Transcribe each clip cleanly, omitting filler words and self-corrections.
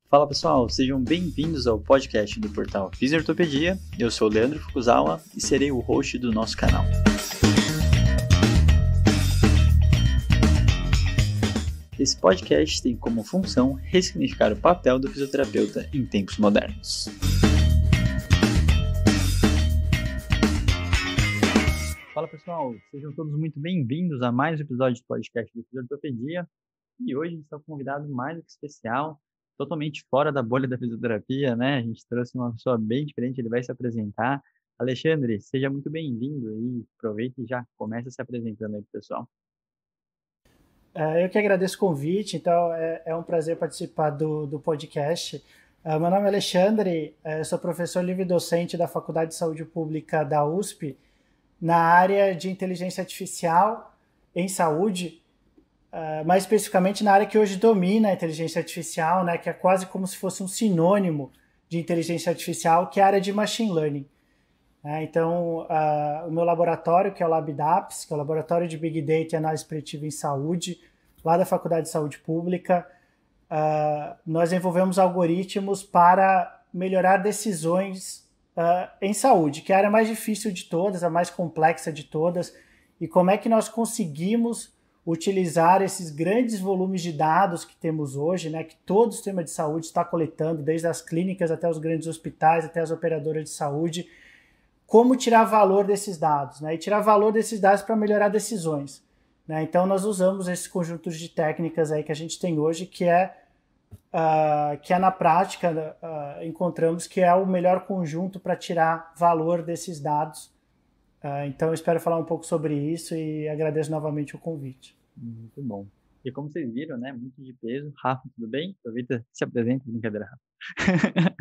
Fala pessoal, sejam bem-vindos ao podcast do portal Fisiortopedia. Eu sou o Leandro Fukuzawa e serei o host do nosso canal. Esse podcast tem como função ressignificar o papel do fisioterapeuta em tempos modernos. Fala pessoal, sejam todos muito bem-vindos a mais um episódio do podcast do Fisiortopedia. E hoje a gente está com um convidado mais do que especial, totalmente fora da bolha da fisioterapia, né? A gente trouxe uma pessoa bem diferente, ele vai se apresentar. Alexandre, seja muito bem-vindo e aproveite e já começa se apresentando aí pro pessoal. Eu que agradeço o convite, então é um prazer participar do podcast. Meu nome é Alexandre, sou professor livre-docente da Faculdade de Saúde Pública da USP, na área de inteligência artificial em saúde, mais especificamente na área que hoje domina a inteligência artificial, né, que é quase como se fosse um sinônimo de inteligência artificial, que é a área de machine learning. Então, o meu laboratório, que é o LabDAPS, que é o Laboratório de Big Data e Análise Preditiva em Saúde, lá da Faculdade de Saúde Pública, nós desenvolvemos algoritmos para melhorar decisões em saúde, que é a área mais difícil de todas, a mais complexa de todas, e como é que nós conseguimos utilizar esses grandes volumes de dados que temos hoje, né, que todo o sistema de saúde está coletando, desde as clínicas até os grandes hospitais, até as operadoras de saúde, como tirar valor desses dados, né, e tirar valor desses dados para melhorar decisões. Né? Então, nós usamos esses conjuntos de técnicas aí que a gente tem hoje, que é na prática encontramos que é o melhor conjunto para tirar valor desses dados. Então, eu espero falar um pouco sobre isso e agradeço novamente o convite. Muito bom. E como vocês viram, né, muito de peso. Rafa, tudo bem? Aproveita, se apresenta, brincadeira, Rafa.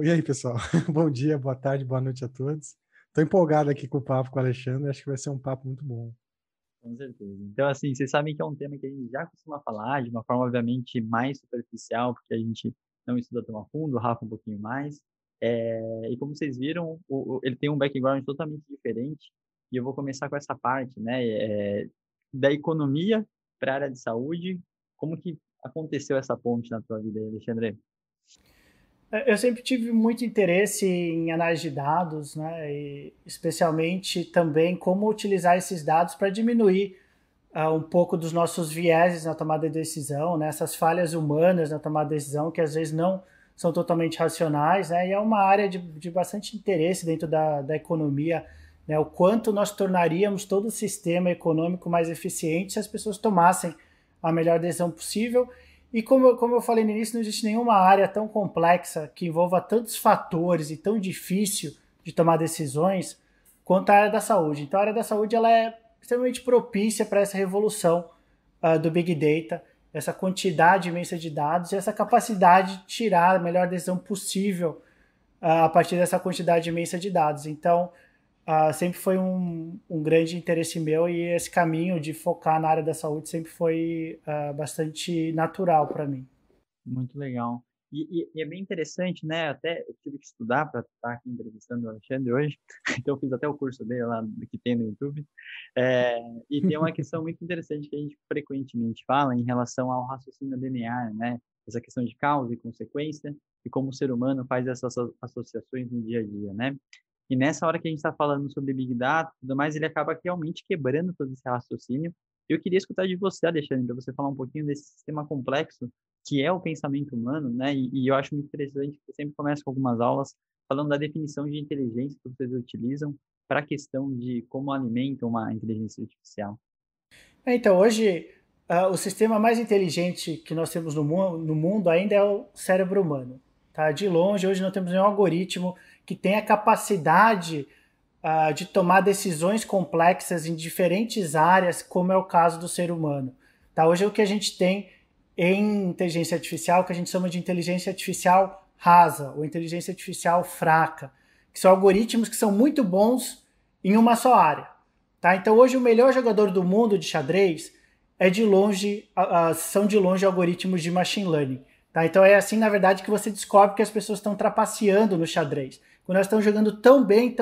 E aí, pessoal? Bom dia, boa tarde, boa noite a todos. Estou empolgado aqui com o papo com o Alexandre, acho que vai ser um papo muito bom. Com certeza. Então, assim, vocês sabem que é um tema que a gente já costuma falar de uma forma, obviamente, mais superficial, porque a gente não estuda tão a fundo, o Rafa um pouquinho mais. E como vocês viram, ele tem um background totalmente diferente, e eu vou começar com essa parte, né, da economia para a área de saúde. Como que aconteceu essa ponte na tua vida, Alexandre? Eu sempre tive muito interesse em análise de dados, né, e especialmente também como utilizar esses dados para diminuir um pouco dos nossos vieses na tomada de decisão, né, essas falhas humanas na tomada de decisão que às vezes não são totalmente racionais, né, e é uma área de bastante interesse dentro da economia, né, o quanto nós tornaríamos todo o sistema econômico mais eficiente se as pessoas tomassem a melhor decisão possível. E como eu falei no início, não existe nenhuma área tão complexa que envolva tantos fatores e tão difícil de tomar decisões quanto a área da saúde. Então a área da saúde ela é extremamente propícia para essa revolução do Big Data, essa quantidade imensa de dados e essa capacidade de tirar a melhor decisão possível a partir dessa quantidade imensa de dados. Então, sempre foi um grande interesse meu e esse caminho de focar na área da saúde sempre foi bastante natural para mim. Muito legal. E é bem interessante, né? Até eu tive que estudar para estar aqui entrevistando o Alexandre hoje, então eu fiz até o curso dele lá que tem no YouTube. E tem uma questão muito interessante que a gente frequentemente fala em relação ao raciocínio linear, né? Essa questão de causa e consequência e como o ser humano faz essas associações no dia a dia, né? E nessa hora que a gente está falando sobre Big Data e tudo mais, ele acaba realmente quebrando todo esse raciocínio. Eu queria escutar de você, Alexandre, para você falar um pouquinho desse sistema complexo que é o pensamento humano, né? E eu acho muito interessante que eu sempre começo com algumas aulas falando da definição de inteligência que vocês utilizam para a questão de como alimentam uma inteligência artificial. Então, hoje, o sistema mais inteligente que nós temos no mundo ainda é o cérebro humano. Tá? De longe, hoje não temos nenhum algoritmo que tenha a capacidade de tomar decisões complexas em diferentes áreas, como é o caso do ser humano. Tá? Hoje, o que a gente tem em inteligência artificial, que a gente chama de inteligência artificial rasa, ou inteligência artificial fraca, que são algoritmos que são muito bons em uma só área. Tá? Então, hoje, o melhor jogador do mundo de xadrez são de longe algoritmos de machine learning. Tá? Então, é assim, na verdade, que você descobre que as pessoas estão trapaceando no xadrez. Quando elas estão jogando tão bem,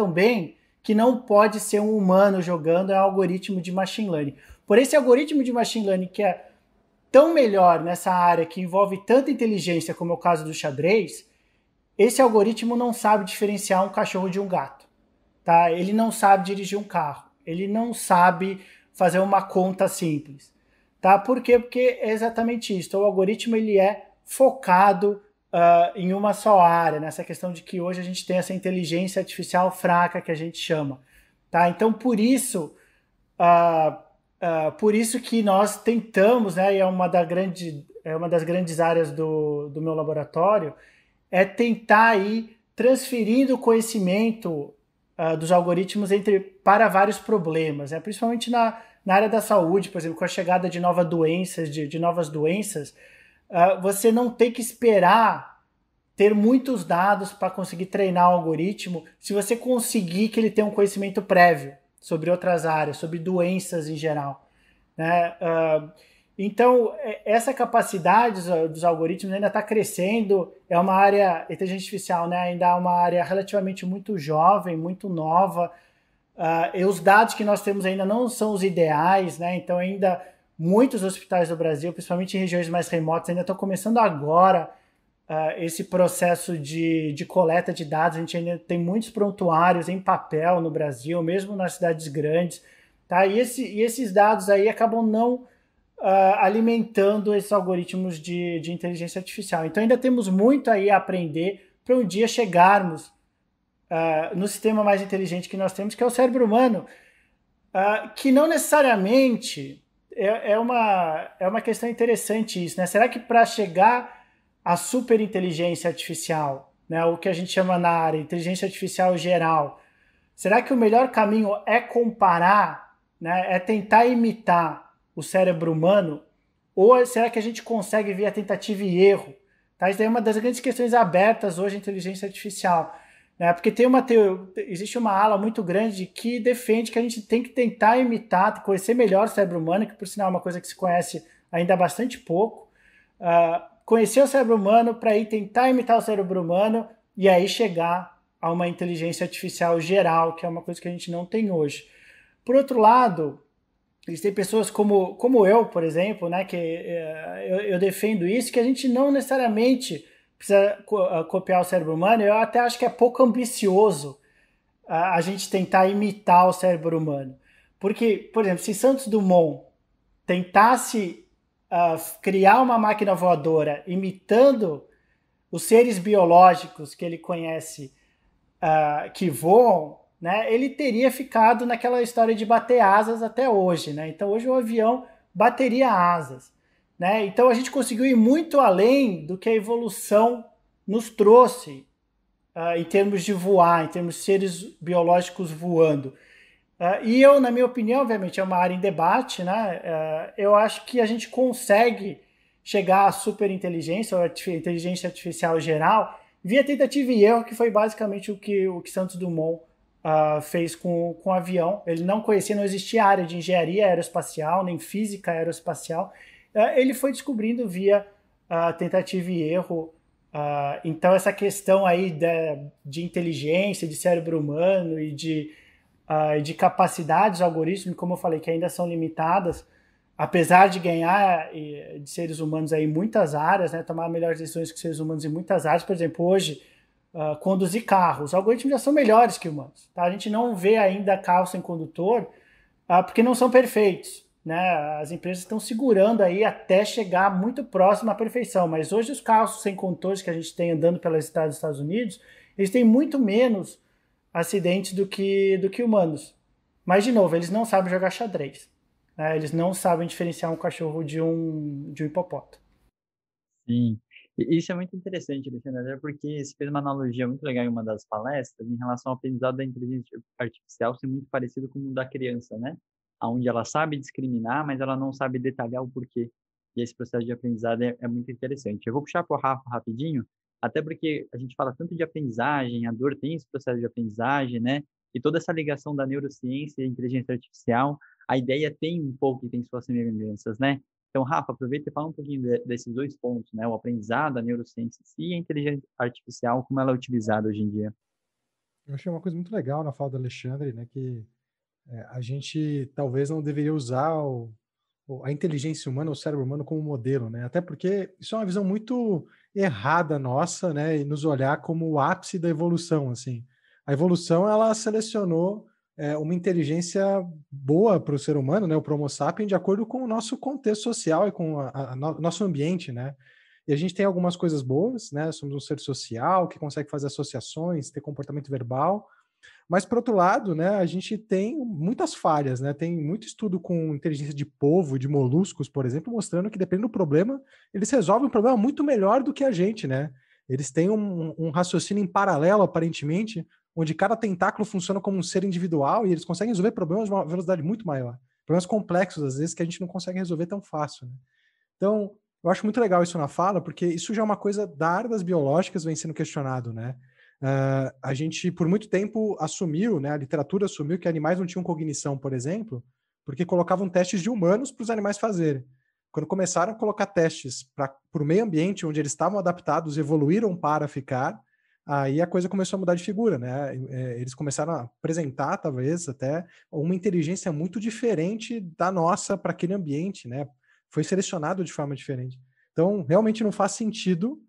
que não pode ser um humano jogando, é um algoritmo de machine learning. Por esse algoritmo de machine learning que é tão melhor nessa área que envolve tanta inteligência como é o caso do xadrez, esse algoritmo não sabe diferenciar um cachorro de um gato, tá? Ele não sabe dirigir um carro, ele não sabe fazer uma conta simples, tá? Por quê? Porque é exatamente isso. Então, o algoritmo ele é focado em uma só área, nessa questão de que hoje a gente tem essa inteligência artificial fraca que a gente chama, tá? Então, por isso que nós tentamos, né, e é uma das grandes áreas do meu laboratório, é tentar ir transferindo o conhecimento dos algoritmos para vários problemas, né? Principalmente na área da saúde, por exemplo, com a chegada de novas doenças, você não tem que esperar ter muitos dados para conseguir treinar o algoritmo, se você conseguir que ele tenha um conhecimento prévio sobre outras áreas, sobre doenças em geral, né? Então, essa capacidade dos algoritmos ainda está crescendo, é uma área, inteligência artificial, né, ainda é uma área relativamente muito jovem, muito nova, e os dados que nós temos ainda não são os ideais, né, então ainda muitos hospitais do Brasil, principalmente em regiões mais remotas, ainda estão começando agora esse processo de coleta de dados. A gente ainda tem muitos prontuários em papel no Brasil, mesmo nas cidades grandes, tá? E esses dados aí acabam não alimentando esses algoritmos de inteligência artificial. Então ainda temos muito aí a aprender para um dia chegarmos no sistema mais inteligente que nós temos, que é o cérebro humano, que não necessariamente é uma questão interessante isso, né? Será que para chegar à superinteligência artificial, né, o que a gente chama na área inteligência artificial geral, será que o melhor caminho é comparar, né, é tentar imitar o cérebro humano, ou será que a gente consegue via tentativa e erro? Tá? Isso daí é uma das grandes questões abertas hoje em inteligência artificial, né? Porque existe uma ala muito grande que defende que a gente tem que tentar imitar, conhecer melhor o cérebro humano, que por sinal é uma coisa que se conhece ainda bastante pouco, conhecer o cérebro humano para ir tentar imitar o cérebro humano e aí chegar a uma inteligência artificial geral, que é uma coisa que a gente não tem hoje. Por outro lado, existem pessoas como eu, por exemplo, né, que eu defendo isso, que a gente não necessariamente precisa copiar o cérebro humano. Eu até acho que é pouco ambicioso a gente tentar imitar o cérebro humano. Porque, por exemplo, se Santos Dumont tentasse criar uma máquina voadora imitando os seres biológicos que ele conhece que voam, né, ele teria ficado naquela história de bater asas até hoje, né? Então hoje o avião bateria asas, né? Então a gente conseguiu ir muito além do que a evolução nos trouxe em termos de voar, em termos de seres biológicos voando. E eu, na minha opinião, obviamente é uma área em debate, né? Eu acho que a gente consegue chegar à superinteligência ou inteligência artificial geral via tentativa e erro, que foi basicamente o que Santos Dumont fez com o avião. Ele não conhecia, não existia área de engenharia aeroespacial, nem física aeroespacial. Ele foi descobrindo via tentativa e erro. Então essa questão aí de inteligência, de cérebro humano e de capacidades algorítmicas, como eu falei, que ainda são limitadas, apesar de ganhar de seres humanos aí em muitas áreas, né, tomar melhores decisões que seres humanos em muitas áreas. Por exemplo, hoje, conduzir carros, os algoritmos já são melhores que humanos. Tá? A gente não vê ainda carro sem condutor porque não são perfeitos. Né? As empresas estão segurando aí até chegar muito próximo à perfeição, mas hoje os carros sem condutores que a gente tem andando pelas estradas dos Estados Unidos, eles têm muito menos acidentes do que humanos. Mas, de novo, eles não sabem jogar xadrez. Né? Eles não sabem diferenciar um cachorro de um hipopótamo. Sim. Isso é muito interessante, Alexandre, porque você fez uma analogia muito legal em uma das palestras em relação ao aprendizado da inteligência artificial ser muito parecido com o da criança, né? Onde ela sabe discriminar, mas ela não sabe detalhar o porquê. E esse processo de aprendizado é muito interessante. Eu vou puxar para o Rafa rapidinho, até porque a gente fala tanto de aprendizagem, a dor tem esse processo de aprendizagem, né? E toda essa ligação da neurociência e inteligência artificial, a ideia tem um pouco e tem suas semelhanças, né? Então, Rafa, aproveita e fala um pouquinho desses dois pontos, né? O aprendizado, a neurociência e a inteligência artificial, como ela é utilizada hoje em dia. Eu achei uma coisa muito legal na fala do Alexandre, né? Que a gente talvez não deveria usar o a inteligência humana, o cérebro humano como modelo, né? Até porque isso é uma visão muito errada nossa, né? E nos olhar como o ápice da evolução, assim. A evolução, ela selecionou uma inteligência boa para o ser humano, né? O Homo sapiens, de acordo com o nosso contexto social e com nosso ambiente, né? E a gente tem algumas coisas boas, né? Somos um ser social que consegue fazer associações, ter comportamento verbal, mas, por outro lado, né, a gente tem muitas falhas, né? Tem muito estudo com inteligência de polvo, de moluscos, por exemplo, mostrando que, dependendo do problema, eles resolvem o problema muito melhor do que a gente, né? Eles têm um raciocínio em paralelo, aparentemente, onde cada tentáculo funciona como um ser individual e eles conseguem resolver problemas de uma velocidade muito maior. Problemas complexos, às vezes, que a gente não consegue resolver tão fácil, né? Então, eu acho muito legal isso na fala, porque isso já é uma coisa da área das biológicas vem sendo questionado, né? A gente, por muito tempo, assumiu, né? A literatura assumiu que animais não tinham cognição, por exemplo, porque colocavam testes de humanos para os animais fazerem. Quando começaram a colocar testes para o meio ambiente onde eles estavam adaptados, evoluíram para ficar, aí a coisa começou a mudar de figura, né? Eles começaram a apresentar, talvez, até uma inteligência muito diferente da nossa para aquele ambiente, né? Foi selecionado de forma diferente. Então, realmente não faz sentido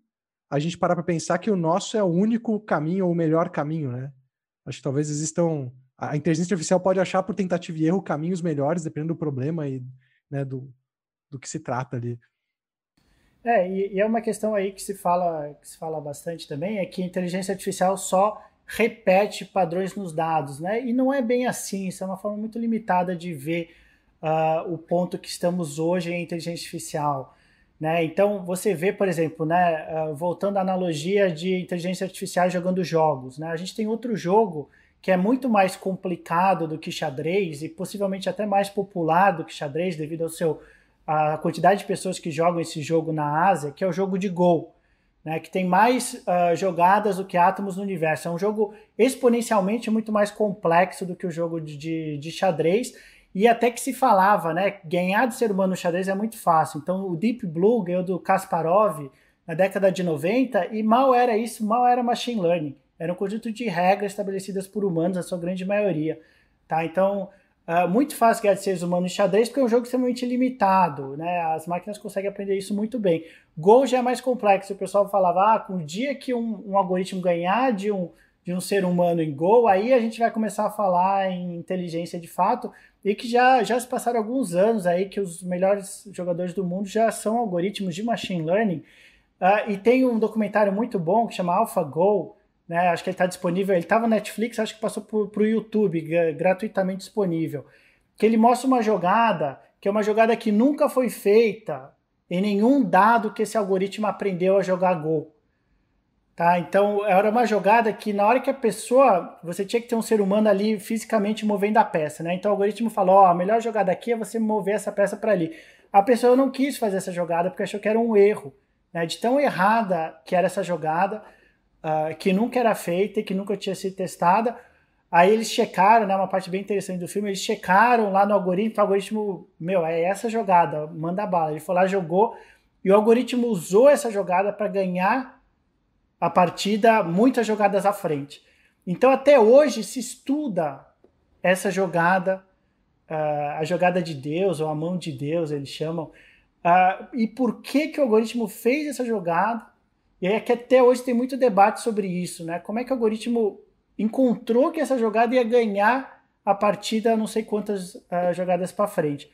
a gente parar para pensar que o nosso é o único caminho ou o melhor caminho, né? Acho que talvez existam... A inteligência artificial pode achar por tentativa e erro caminhos melhores, dependendo do problema e, né, do que se trata ali. E é uma questão aí que se fala bastante também, é que a inteligência artificial só repete padrões nos dados, né? E não é bem assim, isso é uma forma muito limitada de ver o ponto que estamos hoje em inteligência artificial. Né? Então, você vê, por exemplo, né, voltando à analogia de inteligência artificial jogando jogos, né? A gente tem outro jogo que é muito mais complicado do que xadrez e possivelmente até mais popular do que xadrez devido a quantidade de pessoas que jogam esse jogo na Ásia, que é o jogo de Go, né, que tem mais jogadas do que átomos no universo. É um jogo exponencialmente muito mais complexo do que o jogo de xadrez, e até que se falava, né, ganhar de ser humano no xadrez é muito fácil. Então o Deep Blue ganhou do Kasparov na década de 90 e mal era isso, mal era machine learning. Era um conjunto de regras estabelecidas por humanos, a sua grande maioria. Tá? Então, muito fácil ganhar de seres humanos em xadrez porque é um jogo extremamente limitado, né? As máquinas conseguem aprender isso muito bem. Go já é mais complexo. O pessoal falava, com o dia que um algoritmo ganhar de um ser humano em Go, aí a gente vai começar a falar em inteligência de fato, e que já se passaram alguns anos aí que os melhores jogadores do mundo já são algoritmos de machine learning. E tem um documentário muito bom que chama AlphaGo, né? Acho que ele está disponível, ele estava no Netflix, acho que passou para o YouTube, gratuitamente disponível, que ele mostra uma jogada, que é uma jogada que nunca foi feita em nenhum dado que esse algoritmo aprendeu a jogar Go. Tá? Então, era uma jogada que na hora que a pessoa, você tinha que ter um ser humano ali fisicamente movendo a peça, né? Então o algoritmo falou, a melhor jogada aqui é você mover essa peça para ali. A pessoa não quis fazer essa jogada porque achou que era um erro, né? De tão errada que era essa jogada, que nunca era feita e que nunca tinha sido testada. Aí eles checaram, né, uma parte bem interessante do filme, eles checaram lá no algoritmo, o algoritmo, é essa jogada, manda bala. Ele foi lá, jogou, e o algoritmo usou essa jogada para ganhar a partida muitas jogadas à frente. Então até hoje se estuda essa jogada, a jogada de Deus, ou a mão de Deus, eles chamam, e por que o algoritmo fez essa jogada. E é que até hoje tem muito debate sobre isso, né? Como é que o algoritmo encontrou que essa jogada ia ganhar a partida não sei quantas jogadas para frente.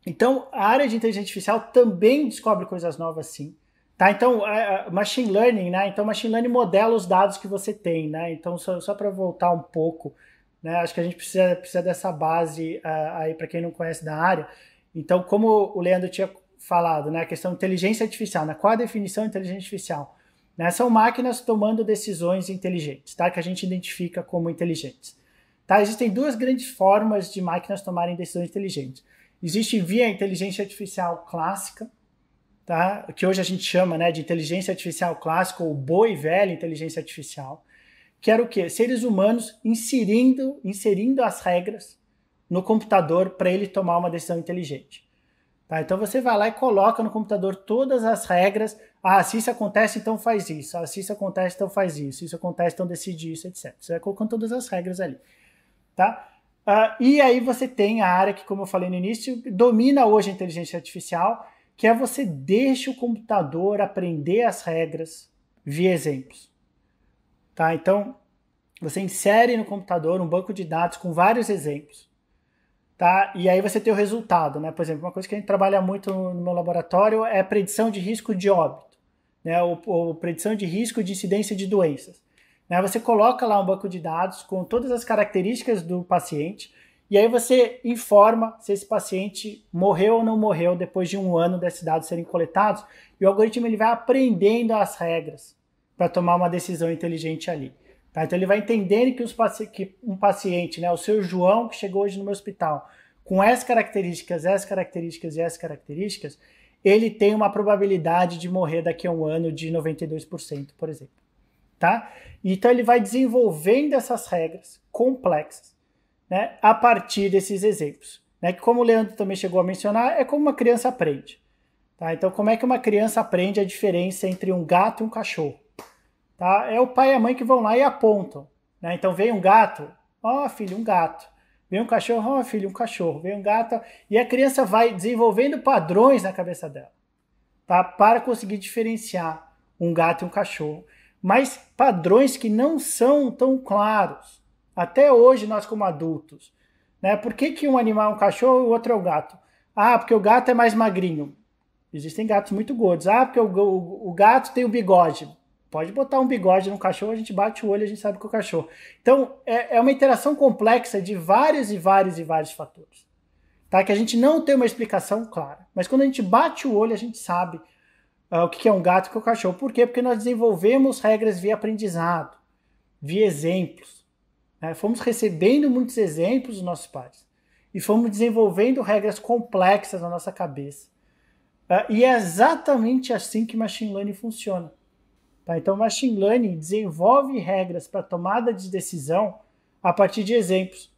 Então, a área de inteligência artificial também descobre coisas novas, sim. Tá? Então, machine learning, né? Então, machine learning modela os dados que você tem, né? Então, só para voltar um pouco, né? Acho que a gente precisa dessa base aí para quem não conhece da área. Então, como o Leandro tinha falado, né, a questão de inteligência artificial, né, qual a definição de inteligência artificial? Né, são máquinas tomando decisões inteligentes, tá, que a gente identifica como inteligentes. Tá, existem duas grandes formas de máquinas tomarem decisões inteligentes. Existe via inteligência artificial clássica, tá, que hoje a gente chama, né, de inteligência artificial clássica ou boa e velha inteligência artificial, que era o quê? Seres humanos inserindo as regras no computador para ele tomar uma decisão inteligente. Tá, então você vai lá e coloca no computador todas as regras. Se isso acontece, então faz isso. Se isso acontece, então faz isso. Se isso acontece, então decide isso, etc. Você vai colocando todas as regras ali. Tá? E aí você tem a área que, como eu falei no início, domina hoje a inteligência artificial, que é você deixa o computador aprender as regras via exemplos. Tá? Então, você insere no computador um banco de dados com vários exemplos. Tá? E aí você tem o resultado. Né? Por exemplo, uma coisa que a gente trabalha muito no meu laboratório é a predição de risco de óbito, né? ou predição de risco de incidência de doenças. Né? Você coloca lá um banco de dados com todas as características do paciente e aí você informa se esse paciente morreu ou não morreu depois de um ano desses dados serem coletados, e o algoritmo ele vai aprendendo as regras para tomar uma decisão inteligente ali. Tá? Então ele vai entendendo que um paciente, né, o seu João, que chegou hoje no meu hospital, com essas características, ele tem uma probabilidade de morrer daqui a um ano de 92%, por exemplo. Tá? Então ele vai desenvolvendo essas regras complexas, né, a partir desses exemplos. Né, que, como o Leandro também chegou a mencionar, é como uma criança aprende. Tá? Então, como é que uma criança aprende a diferença entre um gato e um cachorro? Tá? É o pai e a mãe que vão lá e apontam. Né? Então, vem um gato, ó filho, um gato. Vem um cachorro, ó filho, um cachorro. Vem um gato, e a criança vai desenvolvendo padrões na cabeça dela, tá? Para conseguir diferenciar um gato e um cachorro. Mas padrões que não são tão claros. Até hoje, nós como adultos. Né? Por que um animal é um cachorro e o outro é um gato? Ah, porque o gato é mais magrinho. Existem gatos muito gordos. Ah, porque o gato tem o bigode. Pode botar um bigode no cachorro, a gente bate o olho e a gente sabe que é o cachorro. Então, é uma interação complexa de vários fatores. Tá? Que a gente não tem uma explicação clara. Mas quando a gente bate o olho, a gente sabe o que é um gato e o que é um cachorro. Por quê? Porque nós desenvolvemos regras via aprendizado, via exemplos. Né? Fomos recebendo muitos exemplos dos nossos pais. E fomos desenvolvendo regras complexas na nossa cabeça. E é exatamente assim que Machine Learning funciona. Tá? Então, Machine Learning desenvolve regras para tomada de decisão a partir de exemplos.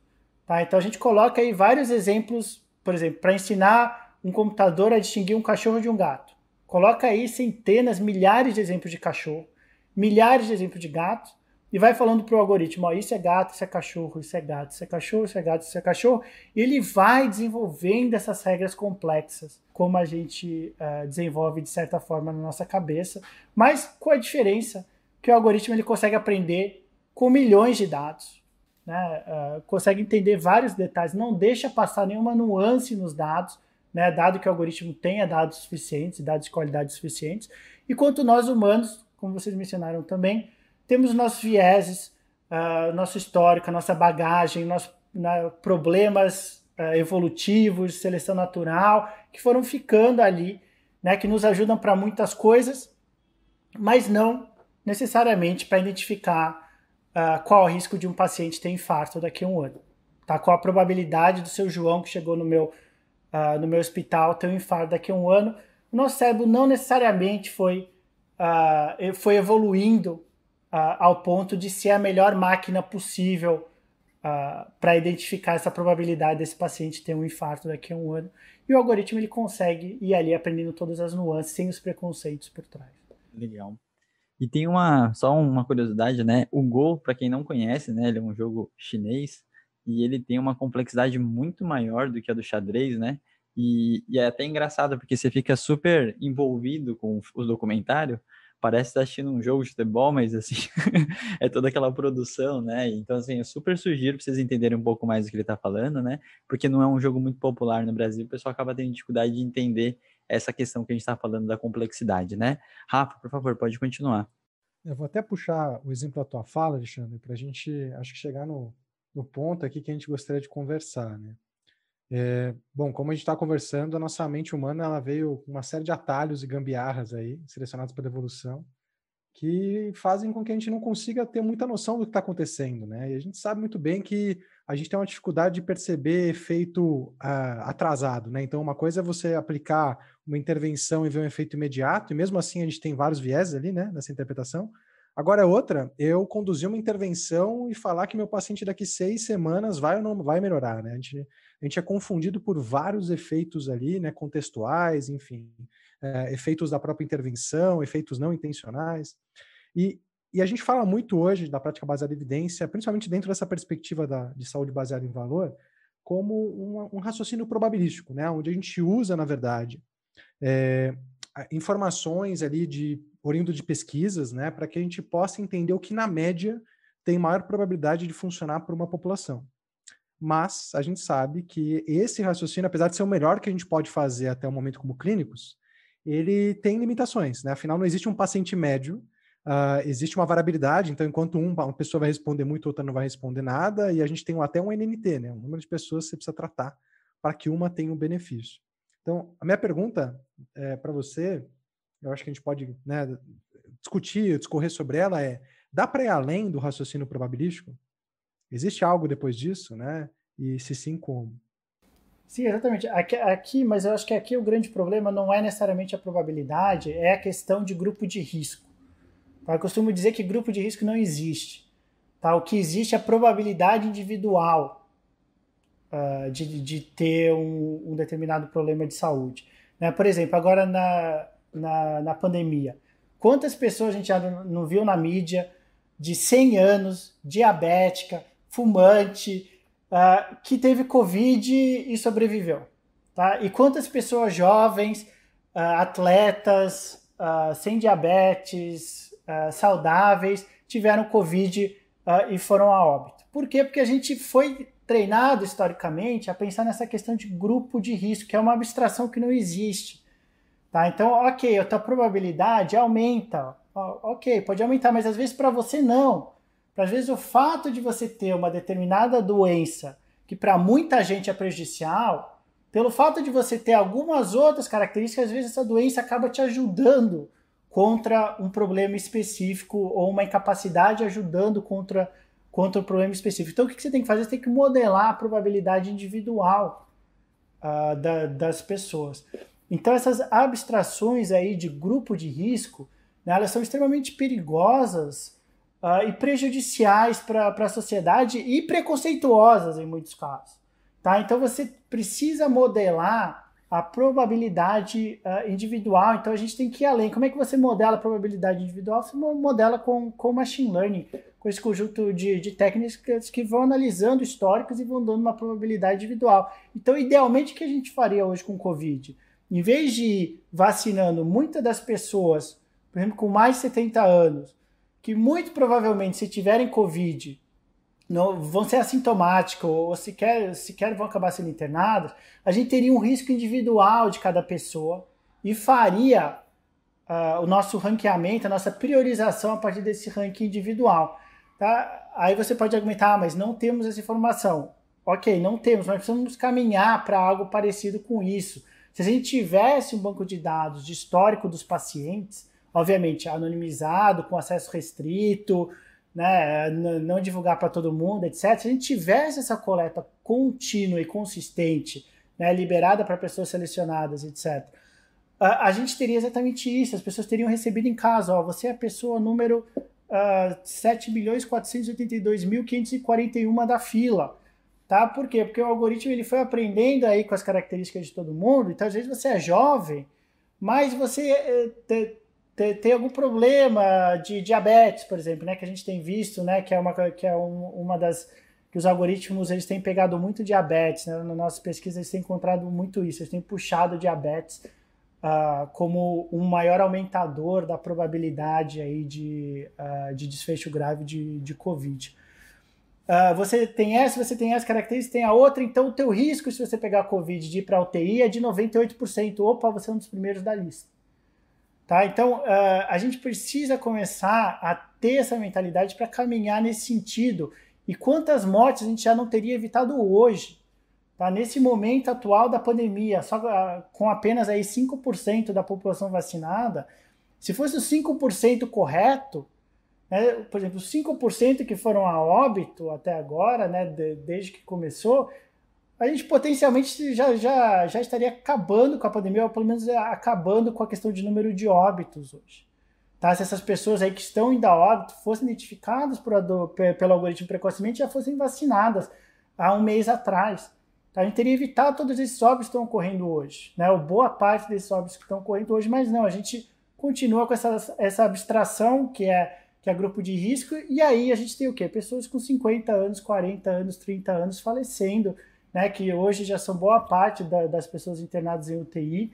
Tá? Então, a gente coloca aí vários exemplos, por exemplo, para ensinar um computador a distinguir um cachorro de um gato. Coloca aí centenas, milhares de exemplos de cachorro, milhares de exemplos de gato, e vai falando para o algoritmo, ó, isso é gato, isso é cachorro, isso é gato, isso é cachorro, isso é gato, isso é cachorro, e ele vai desenvolvendo essas regras complexas, como a gente desenvolve de certa forma na nossa cabeça, mas com a diferença que o algoritmo ele consegue aprender com milhões de dados, né? Consegue entender vários detalhes, não deixa passar nenhuma nuance nos dados, né? Dado que o algoritmo tenha dados suficientes, dados de qualidade suficientes, enquanto nós humanos, como vocês mencionaram também, temos nossos vieses, nosso histórico, nossa bagagem, problemas evolutivos, seleção natural, que foram ficando ali, né, que nos ajudam para muitas coisas, mas não necessariamente para identificar qual o risco de um paciente ter infarto daqui a um ano. Tá? Qual a probabilidade do seu João, que chegou no meu hospital, ter um infarto daqui a um ano. O nosso cérebro não necessariamente foi evoluindo ao ponto de ser a melhor máquina possível para identificar essa probabilidade desse paciente ter um infarto daqui a um ano. E o algoritmo ele consegue ir ali aprendendo todas as nuances, sem os preconceitos por trás. Legal. E tem só uma curiosidade, né? O Go, para quem não conhece, né? Ele é um jogo chinês e ele tem uma complexidade muito maior do que a do xadrez, né? E é até engraçado, porque você fica super envolvido com os documentários, parece estar assistindo um jogo de futebol, mas assim, é toda aquela produção, né? Então, assim, eu super sugiro para vocês entenderem um pouco mais do que ele está falando, né? Porque não é um jogo muito popular no Brasil, o pessoal acaba tendo dificuldade de entender essa questão que a gente está falando da complexidade, né? Rafa, por favor, pode continuar. Eu vou até puxar o exemplo da tua fala, Alexandre, para a gente, acho que chegar no ponto aqui que a gente gostaria de conversar, né? Bom, como a gente está conversando, a nossa mente humana ela veio com uma série de atalhos e gambiarras aí, selecionados pela evolução, que fazem com que a gente não consiga ter muita noção do que está acontecendo, né? E a gente sabe muito bem que a gente tem uma dificuldade de perceber efeito atrasado, né? Então, uma coisa é você aplicar uma intervenção e ver um efeito imediato, e mesmo assim a gente tem vários vieses ali, né, nessa interpretação. Agora, outra, eu conduzir uma intervenção e falar que meu paciente daqui 6 semanas vai ou não vai melhorar, né? A gente é confundido por vários efeitos ali, né, contextuais, enfim, efeitos da própria intervenção, efeitos não intencionais. E E a gente fala muito hoje da prática baseada em evidência, principalmente dentro dessa perspectiva de saúde baseada em valor, como um raciocínio probabilístico, né? Onde a gente usa, na verdade, informações ali oriundo de pesquisas, né? Para que a gente possa entender o que, na média, tem maior probabilidade de funcionar para uma população. Mas a gente sabe que esse raciocínio, apesar de ser o melhor que a gente pode fazer até o momento como clínicos, ele tem limitações, né? Afinal, não existe um paciente médio, existe uma variabilidade, então enquanto uma pessoa vai responder muito, outra não vai responder nada, e a gente tem até um NNT, né? Um número de pessoas que você precisa tratar para que uma tenha um benefício. Então, a minha pergunta para você, eu acho que a gente pode, né, discorrer sobre ela, dá para ir além do raciocínio probabilístico? Existe algo depois disso, né? E se sim, como? Sim, exatamente. Mas eu acho que aqui o grande problema não é necessariamente a probabilidade, é a questão de grupo de risco. Tá? Eu costumo dizer que grupo de risco não existe. Tá? O que existe é a probabilidade individual de ter um determinado problema de saúde. Né? Por exemplo, agora na pandemia, quantas pessoas a gente já não viu na mídia de 100 anos, diabética, fumante, que teve Covid e sobreviveu? Tá? E quantas pessoas jovens, atletas, sem diabetes, saudáveis, tiveram Covid e foram a óbito? Por quê? Porque a gente foi treinado historicamente a pensar nessa questão de grupo de risco, que é uma abstração que não existe. Tá? Então, ok, a tua probabilidade aumenta. Ok, pode aumentar, mas às vezes para você não. Às vezes o fato de você ter uma determinada doença que para muita gente é prejudicial, pelo fato de você ter algumas outras características, às vezes essa doença acaba te ajudando contra um problema específico ou uma incapacidade ajudando contra um problema específico. Então o que você tem que fazer? Você tem que modelar a probabilidade individual das pessoas. Então essas abstrações aí de grupo de risco, né, elas são extremamente perigosas e prejudiciais para a sociedade e preconceituosas em muitos casos. Tá? Então você precisa modelar a probabilidade individual, então a gente tem que ir além. Como é que você modela a probabilidade individual? Você modela com machine learning, com esse conjunto de técnicas que vão analisando históricos e vão dando uma probabilidade individual. Então, idealmente, o que a gente faria hoje com o Covid? Em vez de ir vacinando muitas das pessoas, por exemplo, com mais de 70 anos, que muito provavelmente, se tiverem Covid, não, vão ser assintomáticos ou sequer vão acabar sendo internados, a gente teria um risco individual de cada pessoa e faria o nosso ranqueamento, a nossa priorização a partir desse ranking individual. Tá? Aí você pode argumentar, mas não temos essa informação. Ok, não temos, mas precisamos caminhar para algo parecido com isso. Se a gente tivesse um banco de dados de histórico dos pacientes, obviamente anonimizado, com acesso restrito, né, não divulgar para todo mundo, etc. Se a gente tivesse essa coleta contínua e consistente, né, liberada para pessoas selecionadas, etc., a gente teria exatamente isso. As pessoas teriam recebido em casa, ó, você é a pessoa número 7.482.541 da fila. Tá? Por quê? Porque o algoritmo ele foi aprendendo aí com as características de todo mundo, então às vezes você é jovem, mas você tem algum problema de diabetes, por exemplo, né, que a gente tem visto, né, que é uma das que os algoritmos eles têm pegado muito diabetes, né, na nossa pesquisa eles têm encontrado muito isso, eles têm puxado diabetes como um maior aumentador da probabilidade aí de desfecho grave de Covid. Você tem as características, tem a outra, então o teu risco se você pegar Covid de ir para a UTI é de 98%, opa, você é um dos primeiros da lista. Tá? Então, a gente precisa começar a ter essa mentalidade para caminhar nesse sentido. E quantas mortes a gente já não teria evitado hoje? Tá? Nesse momento atual da pandemia, só com apenas aí 5% da população vacinada, se fosse o 5% correto, né, por exemplo, os 5% que foram a óbito até agora, né, desde que começou, a gente potencialmente já estaria acabando com a pandemia, ou pelo menos acabando com a questão de número de óbitos hoje. Tá? Se essas pessoas aí que estão indo a óbito fossem identificadas pelo algoritmo precocemente, já fossem vacinadas há um mês atrás. Tá? A gente teria evitado todos esses óbitos que estão ocorrendo hoje, né? Ou boa parte desses óbitos que estão ocorrendo hoje, mas não, a gente continua com essa abstração que é que é grupo de risco, e aí a gente tem o quê? Pessoas com 50 anos, 40 anos, 30 anos falecendo, né, que hoje já são boa parte das pessoas internadas em UTI.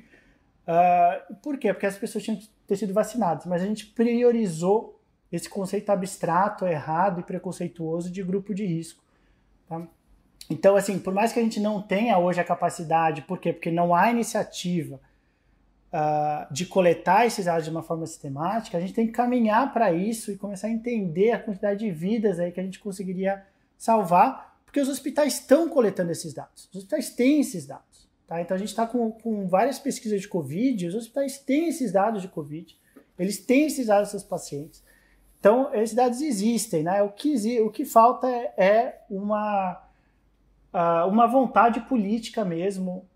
Por quê? Porque as pessoas tinham que ter sido vacinadas, mas a gente priorizou esse conceito abstrato, errado e preconceituoso de grupo de risco. Tá? Então, assim, por mais que a gente não tenha hoje a capacidade, por quê? Porque não há iniciativa de coletar esses dados de uma forma sistemática, a gente tem que caminhar para isso e começar a entender a quantidade de vidas aí que a gente conseguiria salvar, porque os hospitais estão coletando esses dados. Os hospitais têm esses dados. Tá? Então a gente está com várias pesquisas de Covid, os hospitais têm esses dados de Covid, eles têm esses dados dos seus pacientes. Então, esses dados existem, né? O que falta é uma vontade política mesmo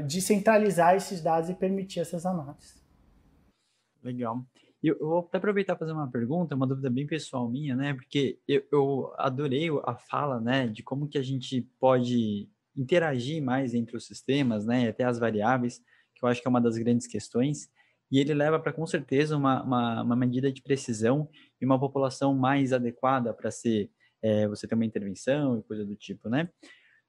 de centralizar esses dados e permitir essas análises. Legal. Eu vou até aproveitar para fazer uma pergunta, uma dúvida bem pessoal minha, né? Porque eu adorei a fala, né, de como que a gente pode interagir mais entre os sistemas, né, até as variáveis, que eu acho que é uma das grandes questões, e ele leva para, com certeza, uma medida de precisão e uma população mais adequada para você ter uma intervenção e coisa do tipo, né?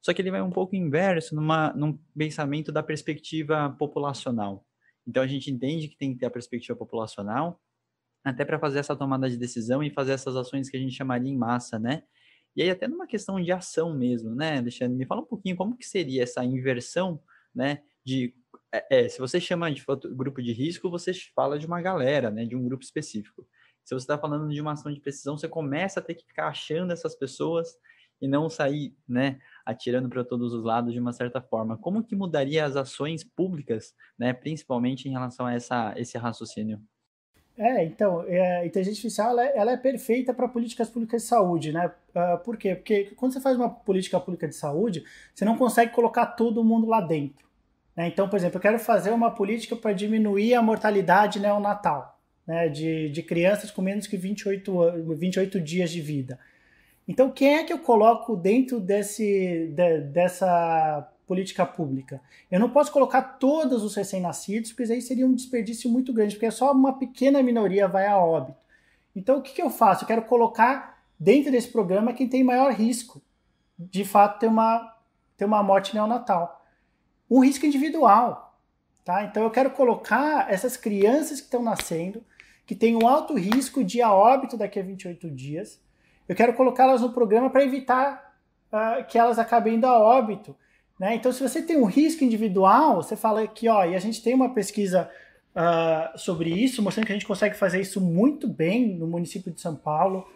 Só que ele vai um pouco inverso num pensamento da perspectiva populacional. Então, a gente entende que tem que ter a perspectiva populacional, até para fazer essa tomada de decisão e fazer essas ações que a gente chamaria em massa, né? E aí, até numa questão de ação mesmo, né, Alexandre? Me fala um pouquinho como que seria essa inversão, né, se você chama de grupo de risco, você fala de uma galera, né, de um grupo específico. Se você está falando de uma ação de precisão, você começa a ter que ficar achando essas pessoas e não sair, né, atirando para todos os lados de uma certa forma. Como que mudaria as ações públicas, né, principalmente em relação a esse raciocínio? Então, a inteligência artificial ela é perfeita para políticas públicas de saúde, né? Por quê? Porque quando você faz uma política pública de saúde, você não consegue colocar todo mundo lá dentro. Né? Então, por exemplo, eu quero fazer uma política para diminuir a mortalidade neonatal, né? De crianças com menos que 28 dias de vida. Então, quem é que eu coloco dentro dessa política pública? Eu não posso colocar todos os recém-nascidos, porque aí seria um desperdício muito grande, porque só uma pequena minoria vai a óbito. Então, o que eu faço? Eu quero colocar dentro desse programa quem tem maior risco, de fato, ter uma morte neonatal. Um risco individual. Tá? Então, eu quero colocar essas crianças que estão nascendo, que têm um alto risco de ir a óbito daqui a 28 dias, eu quero colocá-las no programa para evitar que elas acabem indo a óbito. Né? Então, se você tem um risco individual, você fala que, e a gente tem uma pesquisa sobre isso, mostrando que a gente consegue fazer isso muito bem no município de São Paulo,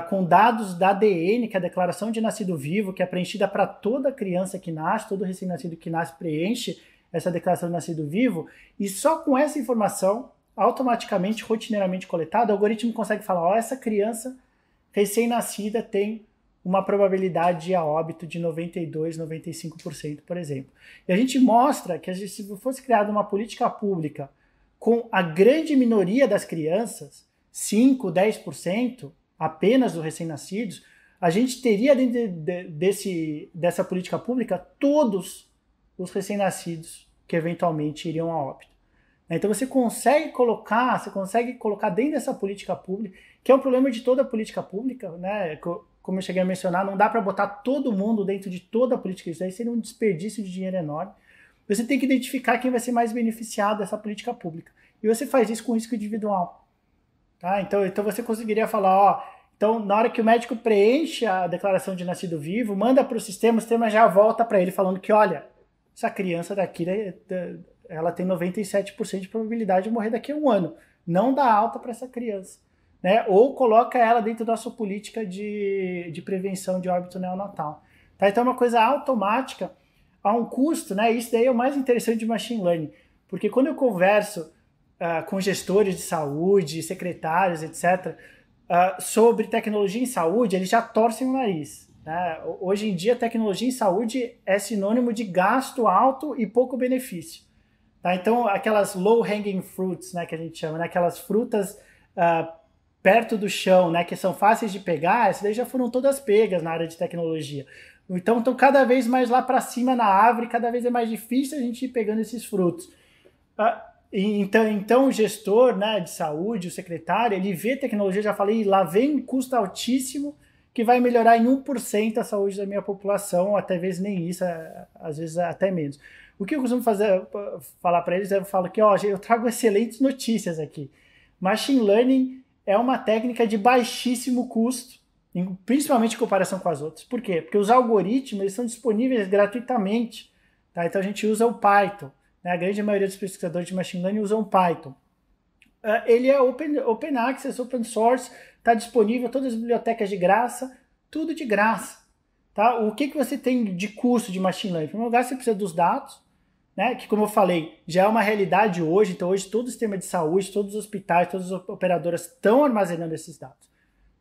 com dados da ADN, que é a Declaração de Nascido Vivo, que é preenchida para toda criança que nasce, todo recém-nascido que nasce preenche essa Declaração de Nascido Vivo, e só com essa informação, automaticamente, rotineiramente coletada, o algoritmo consegue falar, essa criança recém-nascida tem uma probabilidade de ir a óbito de 92%, 95%, por exemplo. E a gente mostra que se fosse criada uma política pública com a grande minoria das crianças, 5%, 10% apenas dos recém-nascidos, a gente teria dentro dessa política pública todos os recém-nascidos que eventualmente iriam a óbito. Então você consegue colocar dentro dessa política pública, que é um problema de toda a política pública, né? Como eu cheguei a mencionar, não dá para botar todo mundo dentro de toda a política, isso aí seria um desperdício de dinheiro enorme. Você tem que identificar quem vai ser mais beneficiado dessa política pública. E você faz isso com risco individual. Tá? Então você conseguiria falar, então na hora que o médico preenche a declaração de nascido vivo, manda para o sistema já volta para ele falando que, olha, essa criança daqui, ela tem 97% de probabilidade de morrer daqui a um ano. Não dá alta para essa criança. Né? Ou coloca ela dentro da sua política de prevenção de óbito neonatal. Tá? Então é uma coisa automática a um custo, né? Isso daí é o mais interessante de machine learning, porque quando eu converso com gestores de saúde, secretários, etc., sobre tecnologia em saúde, eles já torcem o nariz. Né? Hoje em dia, tecnologia em saúde é sinônimo de gasto alto e pouco benefício. Tá? Então, aquelas low-hanging fruits, né, que a gente chama, né? Aquelas frutas perto do chão, né, que são fáceis de pegar, essas daí já foram todas pegas na área de tecnologia. Então, estão cada vez mais lá para cima na árvore, cada vez é mais difícil a gente ir pegando esses frutos. Então o gestor, né, de saúde, o secretário, ele vê tecnologia, já falei, lá vem um custo altíssimo que vai melhorar em 1% a saúde da minha população, até vezes nem isso, às vezes até menos. O que eu costumo falar para eles, eu falo que eu trago excelentes notícias aqui. Machine Learning é uma técnica de baixíssimo custo, principalmente em comparação com as outras. Por quê? Porque os algoritmos eles são disponíveis gratuitamente. Tá? Então a gente usa o Python. Né? A grande maioria dos pesquisadores de Machine Learning usam Python. Ele é open access, open source, está disponível, todas as bibliotecas de graça, tudo de graça. Tá? O que você tem de custo de Machine Learning? Em primeiro lugar, você precisa dos dados, né? Que, como eu falei, já é uma realidade hoje. Então, hoje, todo o sistema de saúde, todos os hospitais, todas as operadoras estão armazenando esses dados.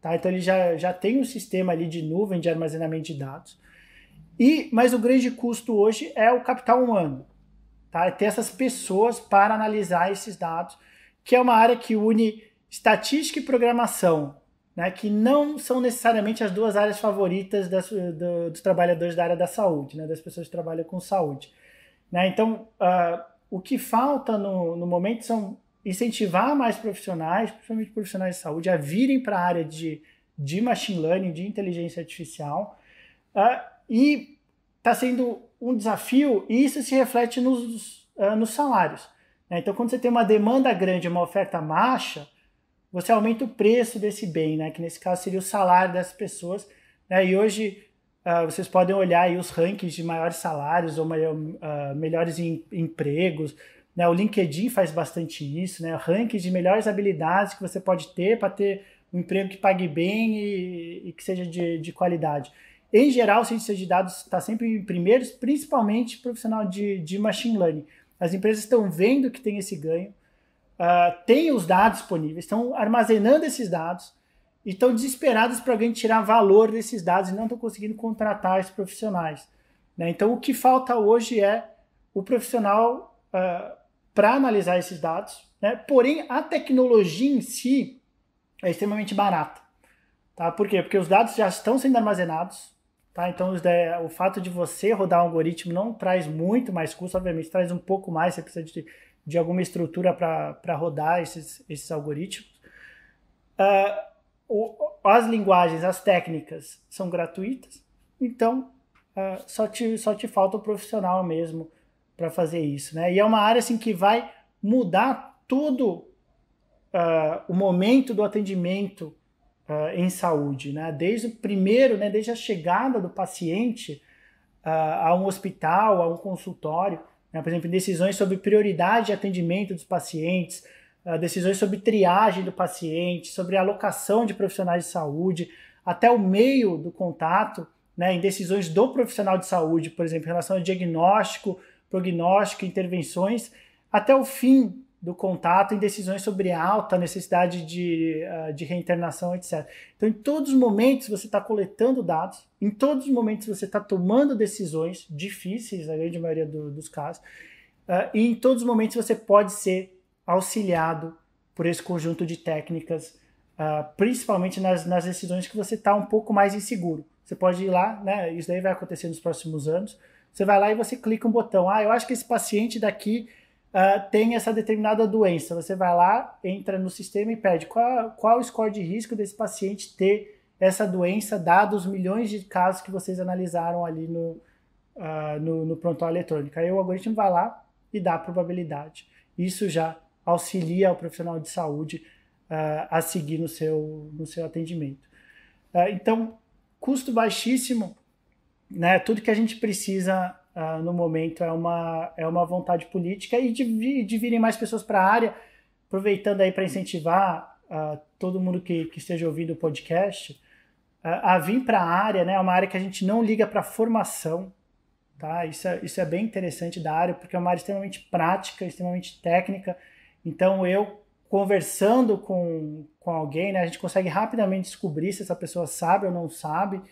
Tá? Então, ele já tem um sistema ali de nuvem de armazenamento de dados. Mas o grande custo hoje é o capital humano. Tá? É ter essas pessoas para analisar esses dados, que é uma área que une estatística e programação, né, que não são necessariamente as duas áreas favoritas dos trabalhadores da área da saúde, né, das pessoas que trabalham com saúde. Né? Então, o que falta no momento são incentivar mais profissionais, principalmente profissionais de saúde, a virem para a área de machine learning, de inteligência artificial, e está sendo um desafio, e isso se reflete nos salários. Né? Então, quando você tem uma demanda grande, uma oferta baixa, você aumenta o preço desse bem, né? Que nesse caso seria o salário dessas pessoas. Né? E hoje vocês podem olhar aí os rankings de maiores salários ou melhores empregos. Né? O LinkedIn faz bastante isso, né? Rankings de melhores habilidades que você pode ter para ter um emprego que pague bem e que seja de qualidade. Em geral, o cientista de dados está sempre em primeiros, principalmente profissional de machine learning. As empresas estão vendo que tem esse ganho, têm os dados disponíveis, estão armazenando esses dados e estão desesperados para alguém tirar valor desses dados e não estão conseguindo contratar esses profissionais. Né? Então, o que falta hoje é o profissional para analisar esses dados, né? Porém, a tecnologia em si é extremamente barata. Tá? Por quê? Porque os dados já estão sendo armazenados. Tá? Então, o fato de você rodar um algoritmo não traz muito mais custo, obviamente, traz um pouco mais, você precisa de alguma estrutura para rodar esses algoritmos. As linguagens, as técnicas são gratuitas, então só te falta o profissional mesmo para fazer isso. Né? E é uma área assim, que vai mudar todo o momento do atendimento em saúde, né? Desde o primeiro, né? Desde a chegada do paciente a um hospital, a um consultório, né? Por exemplo, decisões sobre prioridade de atendimento dos pacientes, decisões sobre triagem do paciente, sobre alocação de profissionais de saúde, até o meio do contato, né? Em decisões do profissional de saúde, por exemplo, em relação ao diagnóstico, prognóstico, intervenções, até o fim do contato em decisões sobre alta, necessidade de reinternação, etc. Então, em todos os momentos você está coletando dados, em todos os momentos você está tomando decisões difíceis, na grande maioria dos casos, e em todos os momentos você pode ser auxiliado por esse conjunto de técnicas, principalmente nas decisões que você está um pouco mais inseguro. Você pode ir lá, né, isso daí vai acontecer nos próximos anos, você vai lá e você clica um botão, eu acho que esse paciente daqui tem essa determinada doença. Você vai lá, entra no sistema e pede qual o score de risco desse paciente ter essa doença, dados os milhões de casos que vocês analisaram ali no prontuário eletrônico. Aí o algoritmo vai lá e dá a probabilidade. Isso já auxilia o profissional de saúde a seguir no seu atendimento. Então, custo baixíssimo, né? Tudo que a gente precisa no momento é uma vontade política e de virem mais pessoas para a área, aproveitando aí para incentivar todo mundo que esteja ouvindo o podcast a vir para a área, né? É uma área que a gente não liga para formação, tá? Isso é bem interessante da área, porque é uma área extremamente prática, extremamente técnica. Então, eu conversando com alguém, né, a gente consegue rapidamente descobrir se essa pessoa sabe ou não sabe.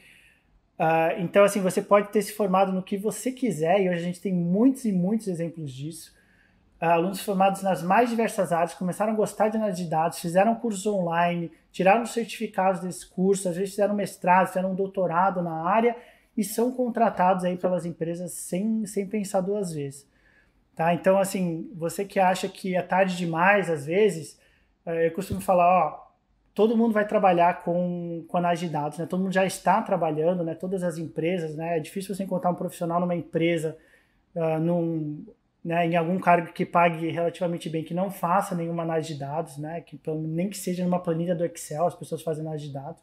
Então, assim, você pode ter se formado no que você quiser, e hoje a gente tem muitos e muitos exemplos disso. Alunos formados nas mais diversas áreas começaram a gostar de análise de dados, fizeram cursos online, tiraram certificados desses cursos, às vezes fizeram mestrado, fizeram um doutorado na área e são contratados aí pelas empresas sem pensar duas vezes. Tá? Então, assim, você que acha que é tarde demais, às vezes, eu costumo falar, ó, todo mundo vai trabalhar com análise de dados, né? Todo mundo já está trabalhando, né? Todas as empresas, né? É difícil você encontrar um profissional numa empresa, né, em algum cargo que pague relativamente bem, que não faça nenhuma análise de dados, né? Nem que seja numa planilha do Excel, as pessoas fazem análise de dados.